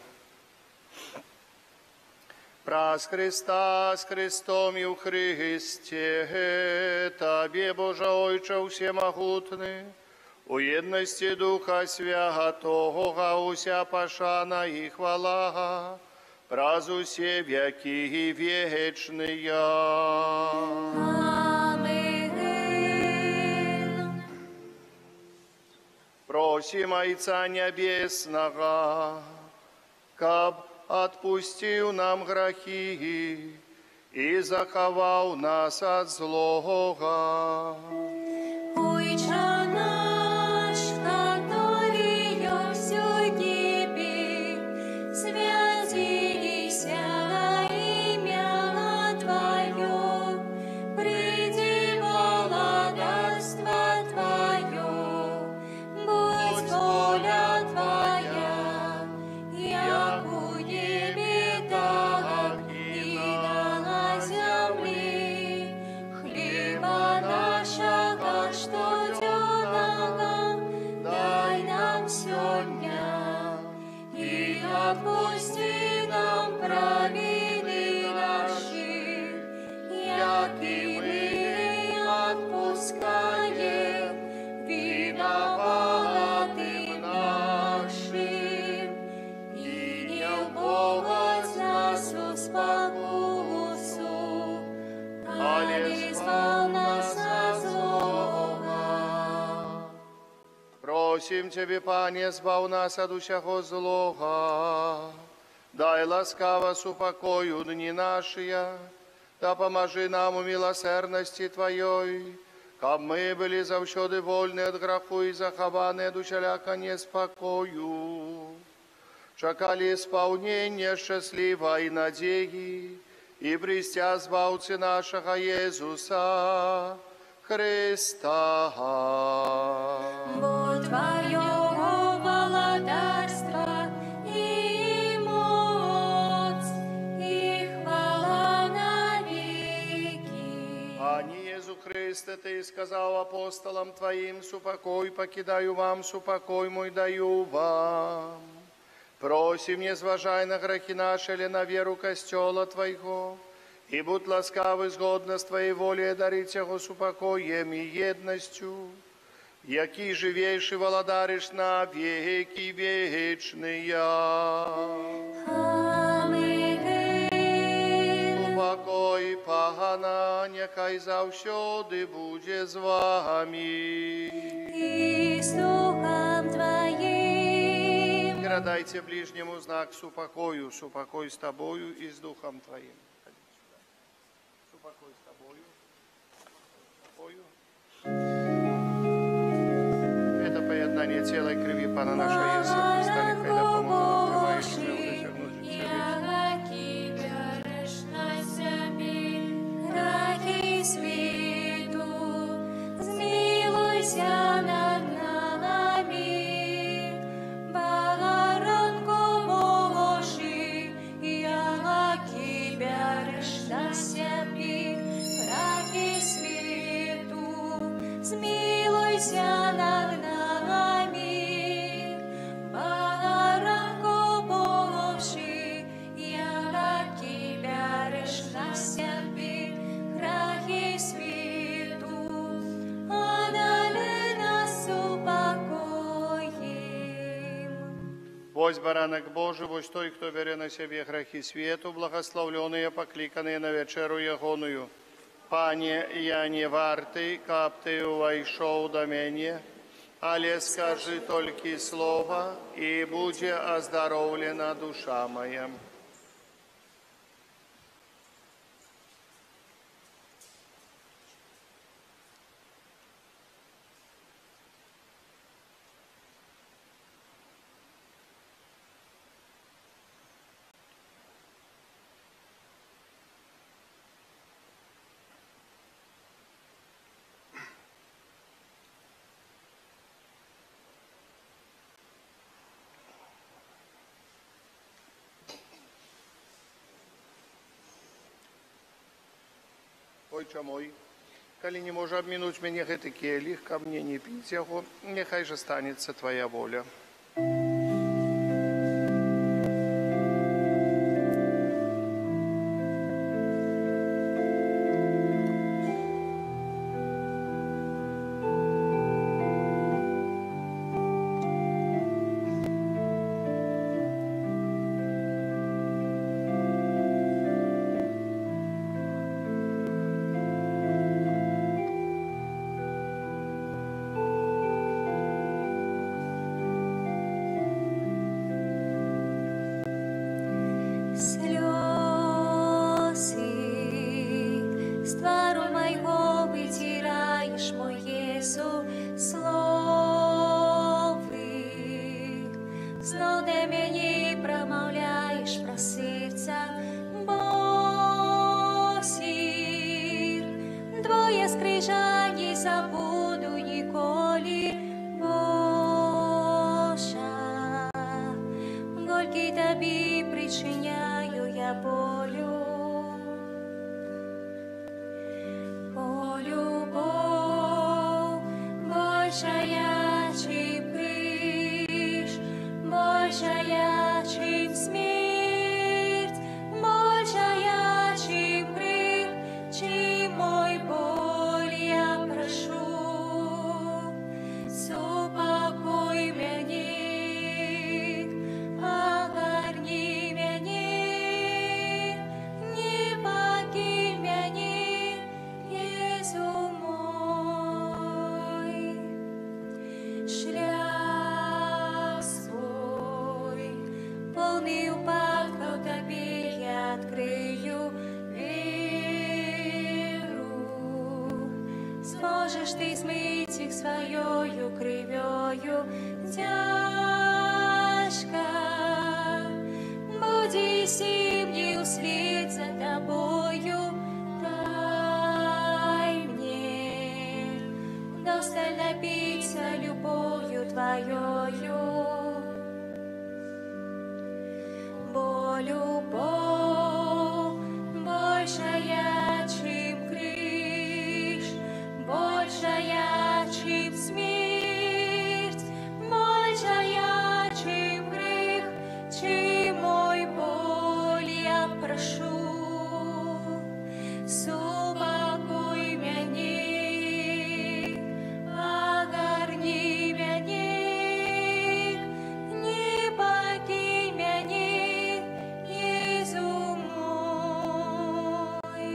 Праз Христа с Христом и у Христе, Тебе, Боже Ойче всемогутный, у єдності Духа Святого, уся пошана и хвала, праз усе веки и вечные. Аминь. Просим Отца Небесного, каб отпустил нам грехи и заховал нас от злого. Ойче наш, который всю гибель, святися имя Твое, приди володарство Твое, будь воля Твоя, як у небе, так и на земле. Хлеба нашего штоденного дай нам сегодня, и отпусти нам провины наши, як и мы отпускаем виноватым нашим, и не вводь нас в спокусу, але избавь нас от злого. Просим Тебе, Пане, збав нас от усякого злого, дай ласкаво с упокою дни наши, да поможи нам у милосердности Твоей, каб мы были завсёды вольны от греху и захованы от усяляка неспокою, чекали исполнения счастливой надеги и пристя збавцы нашего Иисуса Христа. Бо Твоего владарства и моц, и хвала навеки. Ани Иисус Христе, Ты сказал апостолам Твоим: супокой покидаю вам, супокой мой даю вам. Просим, не зважай на грехи наши или на веру костела Твоего, и будь ласкавы згодно с Твоей волей дарить его супокоем и едностью, який живейший володаришь на веки вечные. Аминь. Упокой пана, нехай завсёды буде з вами. И с Духом Твоим. Дайте ближнему знак супокою, супокой с тобою и с Духом Твоим. Супокой с тобою. Супокою. Это поеднание тела и крови Пана нашего Иисуса Христа, нехай да поможет нам прямоистину досягнуть життя Раки світу, змилуйся над нами, Богородко Божий, яки береш на себе. Раки світу, змилуйся над нами, Богородко Божий, яки береш на себе. Грехи світу, одали нас упокоим. Вось баранок Божий, вось той, кто бере на себе грехи свету, благословленные, покликанные на вечеру ягоную. Пане, я не вартый, каб ты увайшов до меня, але скажи только слово, и буде оздоровлена душа моя. Отче мой, коли не може обминуть меня гэты келих, ко мне не пить его, нехай же станется Твоя воля. Сльози з твару майго витираєш, мой Єсу, слови. Знов де мені промовляєш про серця Босір. Твоє скрижані забуду ніколи, Божа. Горький тобі причиняю я болю. Любовь большая, чем грех, большая, чем смерть, большая, чем грех, чем мой боль я прошу. Супокой меня, огорни меня, не покинь меня, Єсу мой. Шлях свой, полный упадков Тебе я открою веру. Сможешь Ты смыть их своею кривёю тяжко. Буди сим не услед за Тобой. Твоею. Бо любовь большая, чем криж, большая, чем смерть, большая, чем грех, чем мой боль я прошу. Супокой меня, огорни меня, не покинь меня, Иисус мой.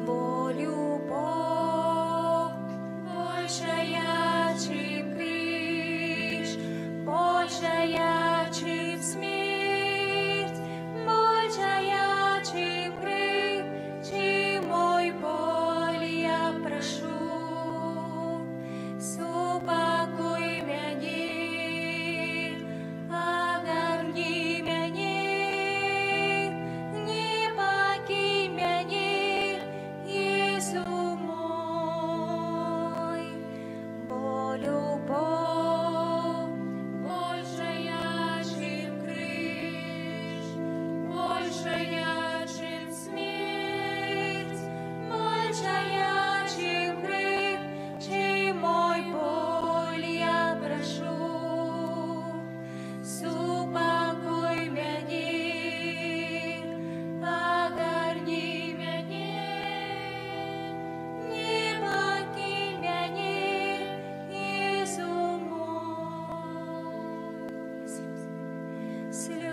Бо любовь большая, чем криж, большая, чем смерть, большая, чем грех, чем мой боль я прошу. Супокой меня, огорни меня, не покинь меня, Иисус мой. Бо любовь большая, чем криж, большая, чем смерть, большая, чем грех, чем мой боль я прошу. Супокой меня, огорни меня, не покинь меня, Иисус мой. Слезы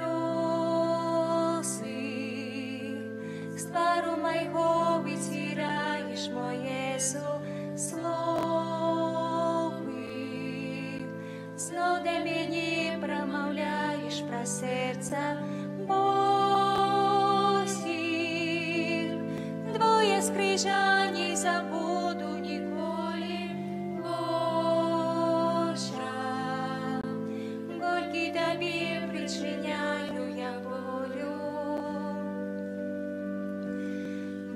с твару моего вытираешь, мой Иисус, словы знов для меня промовляешь про сердце Божьих. Твоє скрижа не забуду ніколи, Боже. Горький тобі причиняю я болю.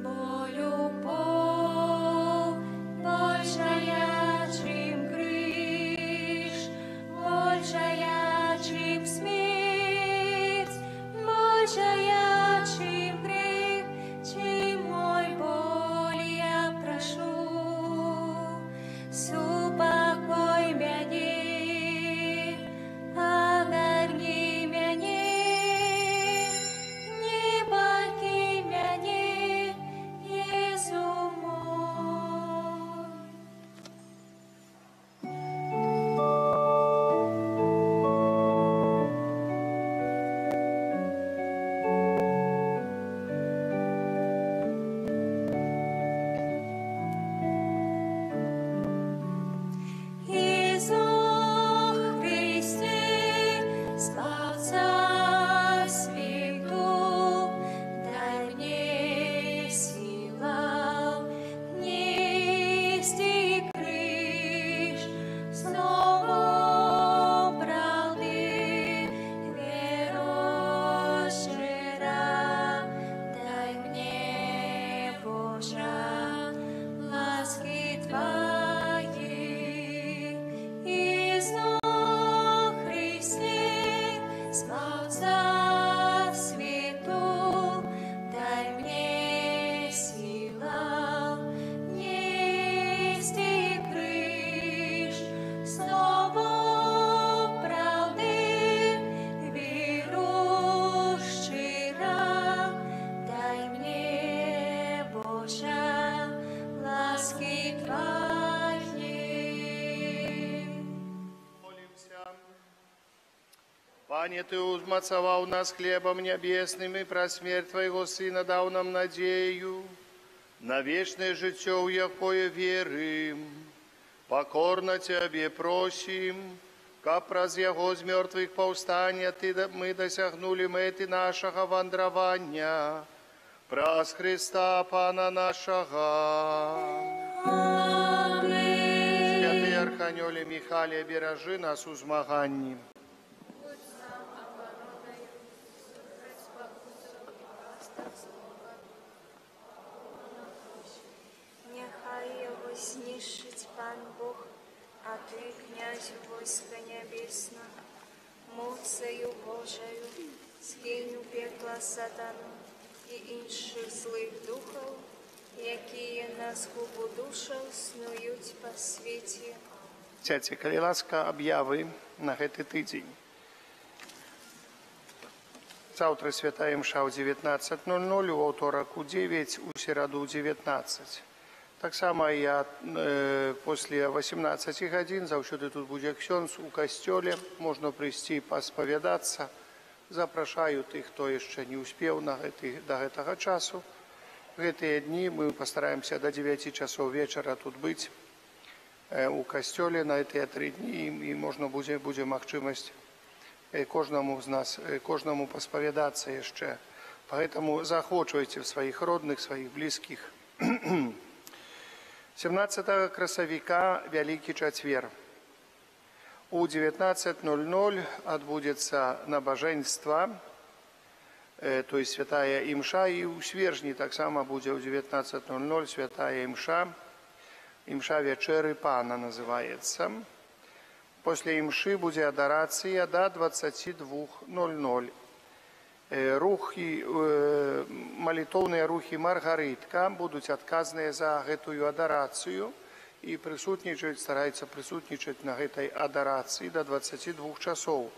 Бо любовь большая, чем криж, большая, чем смерть, большая, чем грех, чем мой боль я прошу. Супокой меня, огорни меня, не покинь меня, Иисус мой. Иисус Христе, Славца святу, дай мне сила нести криж, слово правды, веру щира, дай мне, Боже, ласки Твоей. Иисус Христе, Славца святу, дай мне сила нести криж, слово правды, веру щира, дай мне, Боже, ласки Твоей. Молимся. Пане, Ты умацовал нас хлебом небесным и про смерть Твоего Сына дал нам надею. на вечное жыццё, у якое верым. Покорно Тебе просим, каб праз яго з мёртвых паўстання мы дасягнули мэты нашага вандравання. Праз Христа Пана нашага. Аминь. Святый Арханёле Михале, беражы нас у змаганні. Нехай его знищить Пан Бог, а Ты, князь войска небесного, муцею Божею, скинь у пекла сатану і інших злих духов, які на згубу душаў снують по світі. Цяце, калі ласка, аб'явы на гэты тыдзень. Заўтра святая імша ў 19:00, у аўторак у 9, у сераду ў 19. Таксама я после 18 гадзін заўсёды тут будзе ксёндз у касцёле, можна прыйсці паспавядацца. Запрашаю тых, хто яшчэ не успеў да гэтага часу. Гэтыя дні мы пастараемся до 9 часоў вечара тут быць у касцёле на гэтыя 3 дні, і можна будзе магчымасць кожнаму з нас, кожнаму паспавядацца яшчэ. Поэтому заахвочвайце сваіх родных, сваіх блізкіх. 17 красавіка Вялікі чацвер. У 19:00 адбудзецца набажэнства, то есть святая імша, і ў снежні таксама будзе ў 19:00 святая імша. Імша вячэры Пана называецца. После імшы будзе адарацыя до 22:00. Малітоўныя рухі Маргарытка будуць адказныя за гэтую адарацыю і стараюцца прысутнічаць на гэтай адарацыі до 22 часоў.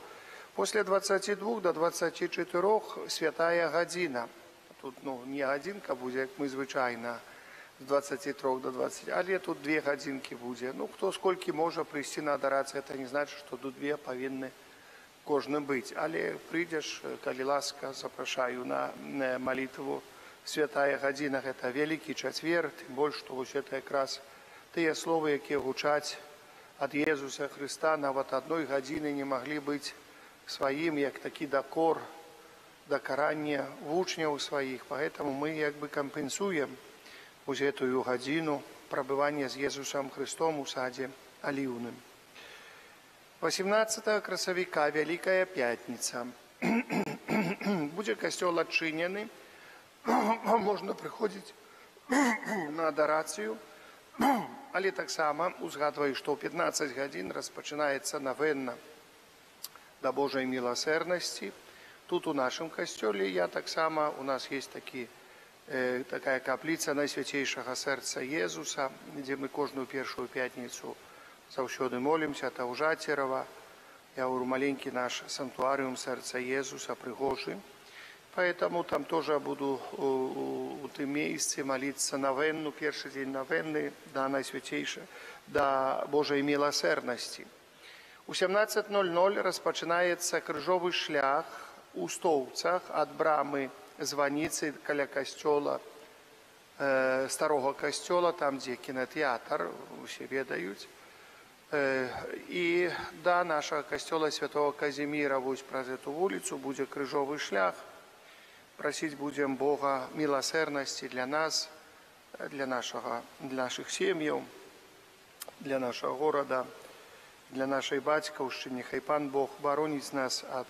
После 22 до 24 святая гадзіна. Тут не гадзінка будзе, як мы звычайна, з 23 до 20, але тут 2 гадзінкі будзе. Хто сколькі можа прыйсці на адарацыю, это не значыць, што тут 2 павінны кожны быць. Але прыйдзеш, калі ласка, запрашаю на малітву. Святая гадзіна – гэта Вялікі чацвер, тым больш, што вось гэта якраз тыя словы, якія гучаць ад Езуса Хрыста, нават адной гадзіны не маглі быць сваім, як такі дакор, дакаранне вучняў сваіх. Поэтому мы як бы кампенсуем вось гэтую гадзіну прабывання з Езусам Хрыстом у садзе аліўным. 18 красавіка Вялікая пятніца. Будзе касцёл адчынены, можна прыходзіць на адарацыю, але таксама узгадваю, што ў 15 гадзін распачынаецца навенна да Божай міласэрнасці. Тут у нашым касцёле у нас есть такая капліца Найсвяцейшага сэрца Езуса, дзе мы кожную першую пятніцу заўсёды молімся, Таўжацерава. Я говорю, маленькі наш санктуарыум сэрца Езуса, прыгожы. Поэтому там тоже буду у тым месцы молиться навенну, першы дзень навенны да Найсвяцейшай, да Божай міласэрнасці. У 17:00 распачынаецца крыжовы шлях у Стоўцах ад брамы званіцы каля касцёла, старога касцёла, там, дзе кінатэатр, усе ведаюць. І да нашага касцёла святого Казіміра вось праз эту вуліцу будзе крыжовы шлях. Прасіць будзем Бога міласэрнасці для нас, для нашых сем'яў, для нашага горада, для нашай бацькаўшчыны. Хай Пан Бог бароніць нас ад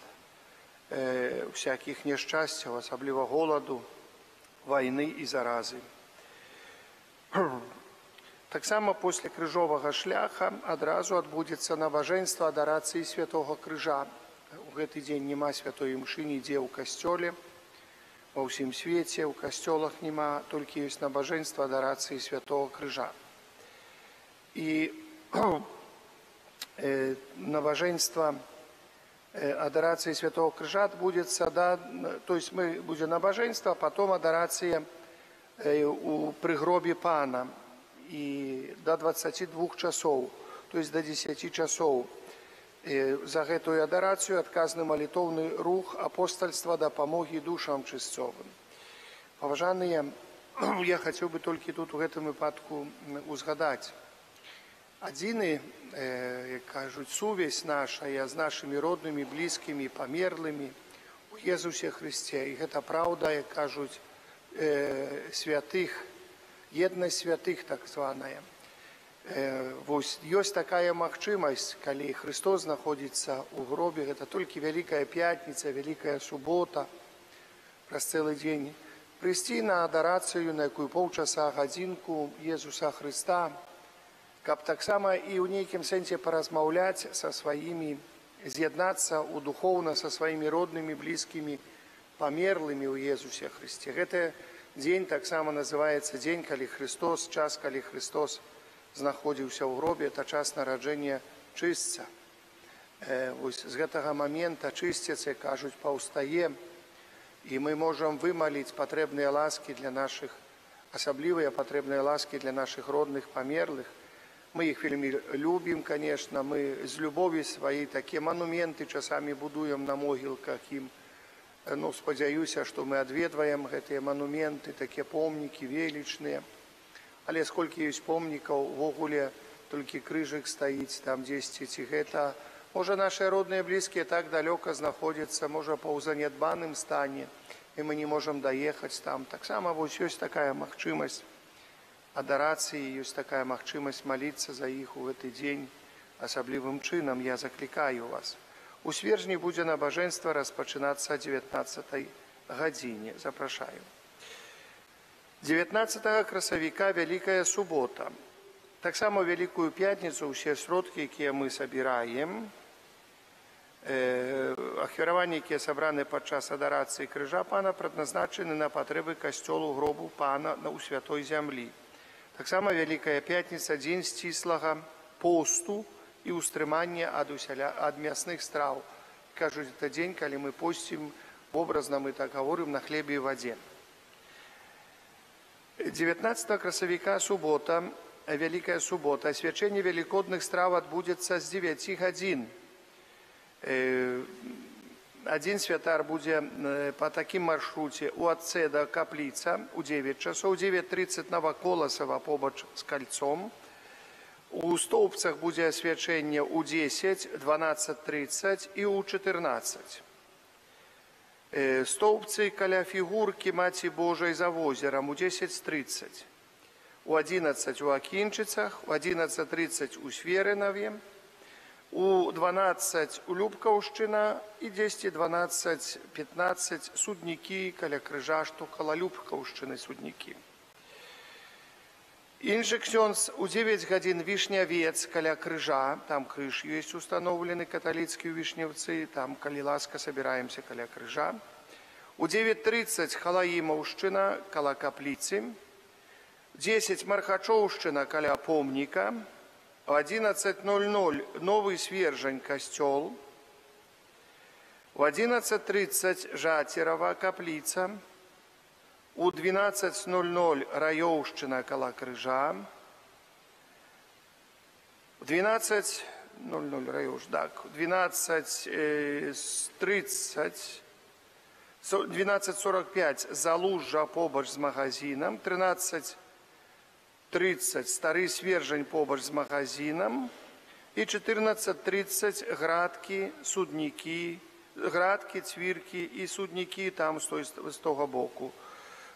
всякіх няшчасцяў, асабліва голаду, вайны і заразы. Таксама после крыжовага шляха адразу адбудзецца набажэнства адарацыі Святога Крыжа. У гэты дзень няма святой імшы нідзе ў касцёле, ва ўсім свеце, ў касцёлах няма, толькі ёсць набажэнства адарацыі Святого Крыжа. І набажэнства адарацыі Святого Крыжа адбудзецца, то есть будзе набажэнства, потом адарацыя пры гробе Пана. І до 22 часоў, то есть до 10 часоў. За гэтую адарацыю адказны малітоўны рух апостальства дапамогі душам чысцовым. Паважаныя, я хацеў бы толькі тут у гэтым выпадку узгадаць. Адзіны, як кажуць, сувязь нашая з нашымі роднымі, блізкімі, памерлымі у Езусе Хрысце. І гэта праўда, як кажуць, святых, еднасць святых так званая. Ёсць такая магчымасць, калі Христос знаходзіцца ў гробе, гэта толькі Вялікая Пятніца, Вялікая Субота, праз цэлы дзень, прыйсці на адарацыю, на якую паўчаса, гадзінку Езуса Хрыста, каб таксама і ў нейкім сэнсе паразмаўляць са сваімі, з'яднацца ў духоўна са сваімі роднымі, блізкімі, памерлымі ў Езусе Хрысце. Гэты дзень таксама называецца дзень, калі Христос, час, калі Христос знаходзіўся ў гробе, это час нараджэння чыстца. З гэтага момента чысціца, кажуць, паўстае, і мы можам вымаліць патрэбныя ласкі для нашых, асаблівыя патрэбныя ласкі для нашых родных, памерлых. Мы іх вельмі любім, конечно, мы з любові сваёй такія манументы часамі будуем на могілках ім. Спадзяюся, што мы адведваем гэтыя манументы, такія помнікі велічныя. Але сколькі ёсць помнікаў, увогуле толькі крыжык стаіць там дзесьці, ці гэта. Можа, нашыя родныя блізкія так далёка знаходзяцца, можа, ў занядбаным стане, і мы не можам даехаць там. Таксама ёсць такая магчымасць адарацыі, ёсць такая магчымасць маліцца за іх у гэты дзень. Асаблівым чынам я заклікаю вас. У снежні будзе набажэнства распачынацца о 19 гадзіне. Запрашаю. 19 красавіка Вялікая Субота. Таксама ў Вялікую Пятніцу ўсе сродкі, якія мы сабіраем, ахвяраванні, якія сабраны падчас адарацыі крыжа Пана, прадназначаны на патрэбы касцёлу гробу Пана ў святой зямлі. Таксама Вялікая Пятніца – дзень сціслага посту і ўстрымання ад мясных страў. Кажуць, это дзень, калі мы посцім, образна мы так гаворым, на хлебе і вадзе. 19 красавіка субота, Вялікая Субота. Асвячэнне велікодных страў адбудзецца з 9 гадзін. Адзін святар будзе па такім маршруце у Ацэда капліца у 9 часоў, 9:30 Новаколасава побач з кальцом. У Стоўбцах будзе асвячэнне ў 10, 12:30 і ў 14. Стоўбцы каля фігуркі Маці Божай за возерам у 10:30. У 11 у Акінчыцах, у 11:30 у Сверынаве, у 12 у Любкаўшчына і 10:12-15 суднікі каля крыжа, што каля Любкаўшчыны суднікі. Іншы ксёндз у 9 гадзін Вішнявец каля крыжа, там крыж ёсць установлены каталіцкі ў Вішневцы, там, калі ласка, сабіраемся каля крыжа. У 9:30 Халаімаўшчына каля капліцы, 10 Мархачоўшчына каля помніка, у 11:00 Новы Свержань касцёл, у 11:30 Жацерава капліца, у 12:00 Раёўшчына каля крыжа, у 12:00 Раёўш, так, 12:45 Залужжа побач з магазинам, 13:30 Стары Свержань побач з магазинам і 14:30 Градкі, суднікі, Градкі, Цвіркі і суднікі там з того боку.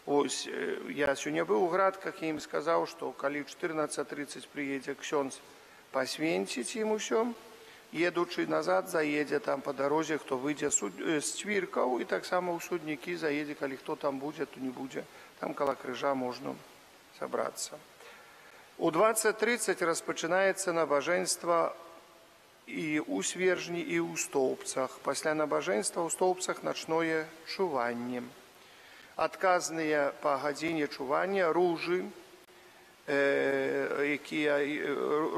Ось, я сёння быў у Градках і ім сказаў, што калі ў 14:30 прыедзе ксёндз пасвенціць ім усё, едучы назад заедзе там па дарозе, хто выйдзе з Цвіркаў, і таксама ў суднікі заедзе, калі хто там будзе, то не будзе. Там каля крыжа можна сабрацца. У 20:30 распачынаецца набажэнства і ў Свержні, і ў Стоўбцах. Пасля набажэнства ў Стоўбцах начное чуванне. Адказныя па гадзіне чування ружы,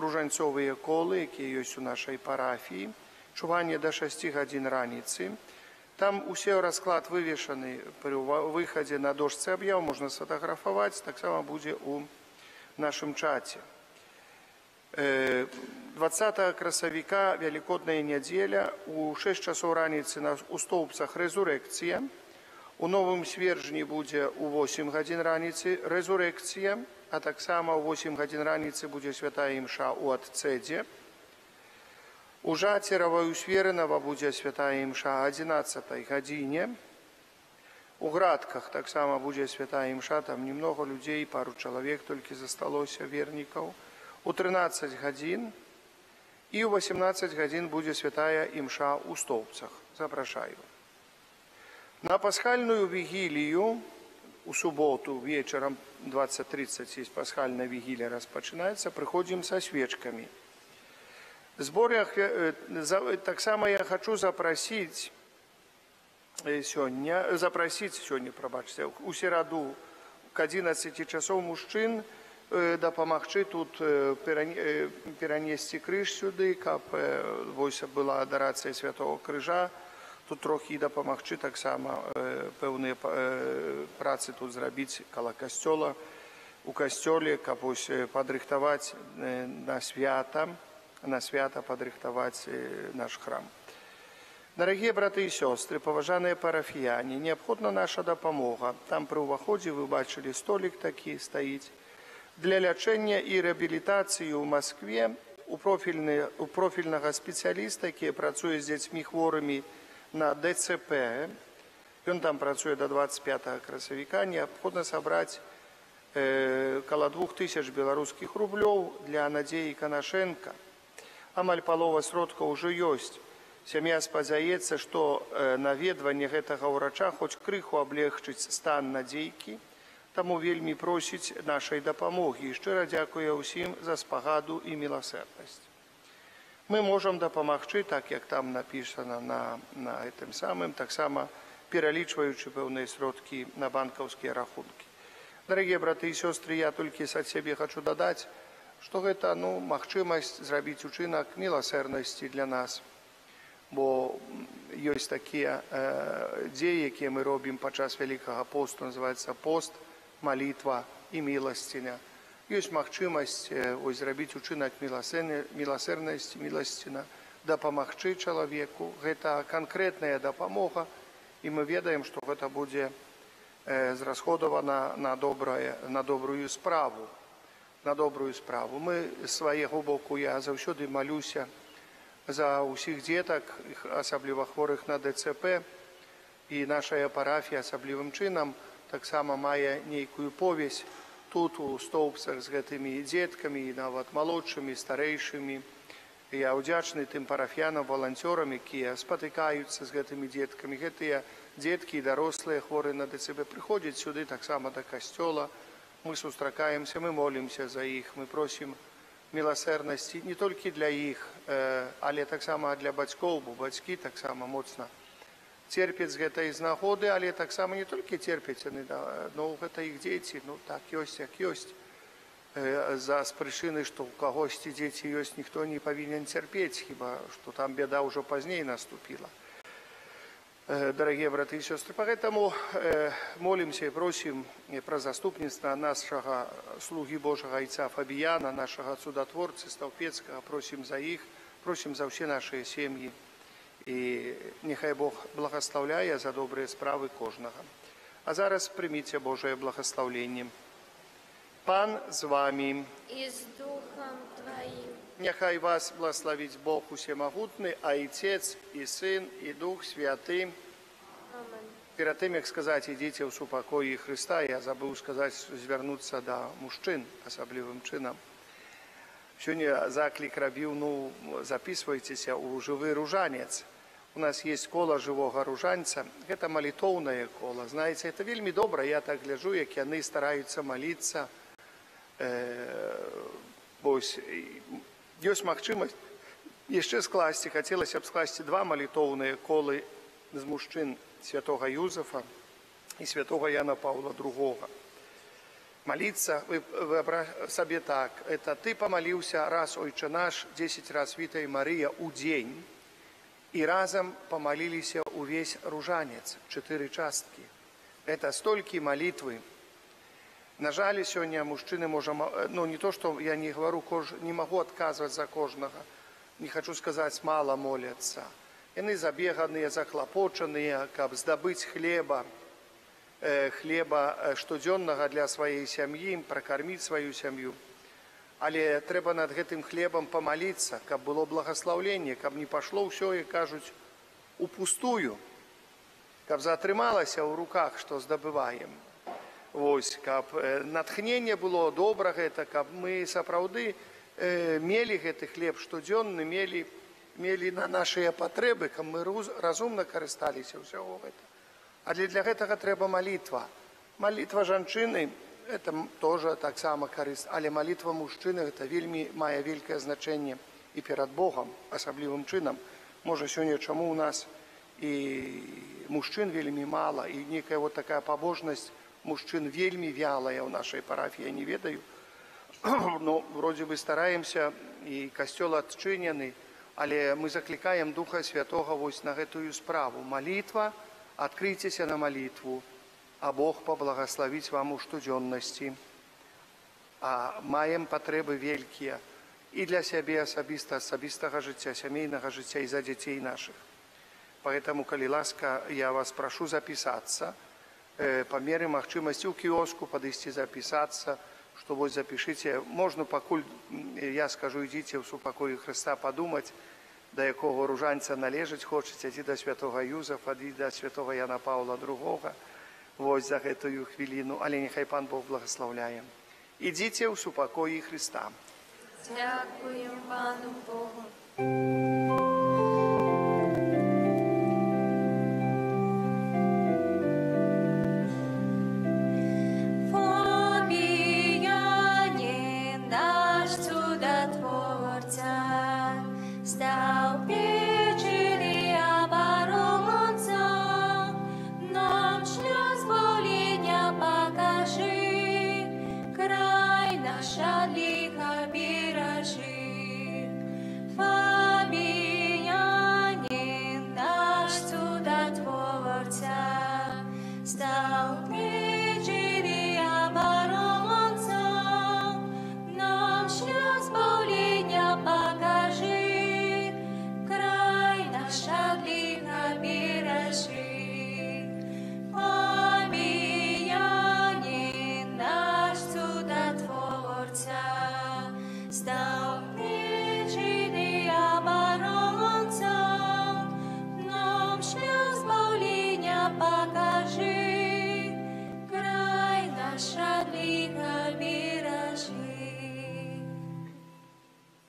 ружанцовыя колы, якія ёсць у нашай парафіі. Чуванне да 6 гадзін раніцы. Там усе расклад вывешаны пры выхадзе на дошцы аб'яў, можна сфотаграфаваць, таксама будзе ў нашым чаце. 20 красавіка, Велікодная нядзеля, у 6 часоў раніцы у Стоўбцах рэзурэкцыя, У Новым Свержні будзе у 8 гадзін раніцы рэзурэкцыя, а таксама у 8 гадзін раніцы будзе святая імша ў Атцэдзе. У Жацерава і у Сверынава будзе святая імша о 11 гадзіне. У Градках таксама будзе святая імша, там немного людзей, пару чалавек толькі засталося, вернікаў. У 13 гадзін і ў 18 гадзін будзе святая імша ў Стоўбцах. Запрашаю. На пасхальную вігілію у суботу вечером 20:30 есть пасхальная вігілія распачынаецца, прыходзім са свечкамі. Зборах таксама я хочу запросить сегодня, у сераду к 11 часов мужчин дапамагчы тут перанесці крыж сюды, каб была адарацыя Святого Крыжа. Тут трохі дапамагчы таксама пэўныя працы тут зрабіць каля касцёла, у касцёле, каб падрыхтаваць на свята падрыхтаваць наш храм. Дорогие браты и сестры, поважанные парафіяне, необходна наша дапамога. Там при ўваходзе вы бачылі столик такі стаіць. Для лячэння і рэабілітацыі ў Маскве у профільнага спецыяліста, які працуе з дзецьмі хворымі на ДЦП, ён там працуе до 25 красавіка, необходна сабраць каля 2000 беларускіх рублёў для Надзеі Канашенко. Амаль палова сродкаў ужо ёсць. Сям'я спадзяецца, што наведванне гэтага ўрача хоць крыху аблегчыць стан Надзейкі, таму вельмі просіць нашай дапамогі. І шчыра дзякуе ўсім за спагаду і міласэрнасць. Мы можам дапамагчы, так як там напісана на гэтым самым, таксама пералічваючы пэўныя сродкі на банкаўскія рахункі. Дорогие браты і сёстры, я толькі ад сябе хочу дадаць, што гэта магчымасць зрабіць учынак міласэрнасці для нас. Бо ёсць такія дзеі, якія мы робім падчас Вялікага посту, называецца пост, малітва і міласціня. Ёсць магчымасць зрабіць учынак міласэрнасці, міласціна, дапамагчы чалавеку. Гэта канкрэтная дапамога, і мы ведаем, што гэта будзе зрасходавана на добрую справу. Мы з свайго боку, я заўсёды малюся за ўсіх дзетак, асабліва хворых на ДЦП, і нашая парафія асаблівым чынам таксама мае нейкую повесь тут у Стоўбцах з гэтымі дзеткамі, і нават малодшымі, старэйшымі. Я ўдзячны тым парафіянам, валанцёрам, якія спатыкаюцца з гэтымі дзеткамі. Гэтыя дзеткі і дарослыя хворыя на ДЦП прыходзяць сюды таксама да касцёла. Мы сустракаемся, мы молімся за іх, мы просім міласэрнасці не толькі для іх, але таксама для бацькоў, бо бацькі таксама моцна церпяць з гэтай знагоды, але таксама не толькі церпяць, гэта іх дзеці, так ёсць, як ёсць. За прычыны, што ў кагосьці дзеці ёсць, ніхто не павінен церпець, хіба што там бяда ўжо пазней наступіла. Дорогие браты и сестры, поэтому молимся и просим про заступництво нашего слуги Божьего Отца Фабияна, нашего чудотворца Столпецкого, просим за их, просим за все наши семьи. И нехай Бог благословляє за добрые справы кожного. А зараз примите Божие благословление. Пан з вами. И с Духом Твоим. Нехай вас благословить Бог Усемогутный, а Отец, и Сын, и Дух Святый. Аминь. Перед тем, як сказать «Идите в супокої Христа», я забыл сказать, звернуться до мужчин особливым чином. Сегодня заклик робил, записывайтесь у «Живый ружанец». У нас есть коло живого ружанца. Это молитовное коло. Знаете, это вельми добро. Я так гляжу, як яны стараются молиться. Ёсць магчымасць яшчэ скласці, хацелася б скласці два малітоўныя колы з мужчын святого Юзефа і святого Яна Паўла II. Молиться сабе так, это ты помолился раз Ойче наш, 10 раз Вітай Мария у день, и разом помолились увесь ружанец, 4 частки. Это столькі молитвы. На жаль, сегодня мужчины можем, не то, что я не говорю, не могу отказывать за кожного, не хочу сказать, мало молятся. Они забеганные, захлопоченные, как здобыть хлеба, хлеба штодзённага для сваёй сям'і, пракарміць сваю сям'ю. Але трэба над гэтым хлебам памаліцца, каб было благаслаўленне, каб не пашло ўсё, як кажуць, упустую, каб затрымалася ў руках, што здабываем. Вось, каб натхненне было добра гэта, каб мы сапраўды мелі гэты хлеб штодзённы, мелі на нашыя патрэбы, каб мы разумна карысталіся ўсяго гэта. Але для гэтага трэба малітва. Малітва жанчыны – это тоже таксама карысць, але малітва мужчыны – гэта вельмі мае вялікае значэнне і перад Богом, асаблівым чынам. Можа, сёння чаму ў нас і мужчын вельмі мала, і некая вот такая пабожнасць мужчын вельмі вялая ў нашай парафіі, я не ведаю. Но вроде бы стараемся, і касцёл адчынены, але мы заклікаем Духа Святога вось на гэтую справу. Малітва, адкрыйцеся на малітву, а Бог паблагаславіць вам у штодзённасці. А маем патрэбы вялікія і для сябе асабістага жыцця, сямейнага жыцця і за дзяцей нашых. Поэтому, калі ласка, я вас прашу запісацца, па меры магчымасці ў кіоску падысці запісацца, што вось запішыце. Можна пакуль, я скажу, ідзіце ў супакоі Хрыста падумаць, да якого ружанця належыць хочаце, ці да святога Юзафа, ці да святога Яна Паўла II, вось за гэтую хвіліну, але няхай Пан Бог благаслаўляе. Ідзіце ў супакоі Хрыста. Дякуємо Пану Богу.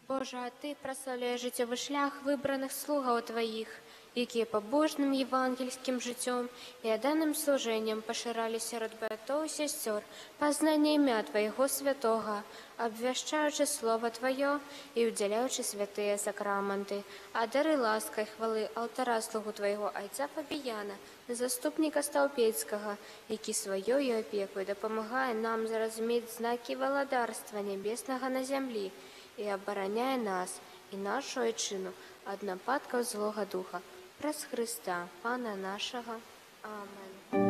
Боже, а Ты прославляешь життєвий шлях вибраних слугаў Твоїх, які побожним євангельським життям і отданим служенням поширали серед братов і сестер познання ім'я Твоєго святого, обвящаючи Слово Твоє і уділяючи святые сакраменти, а дари ласка і хвали алтара слугу Твоєго отця Фабіяна, заступника Столпецького, який своєю опікою допомагає нам зрозуміти знаки володарства небесного на землі, і обороняє нас і нашу Отчину від нападків злого духа. Прес Христа, Пана нашого. Амен.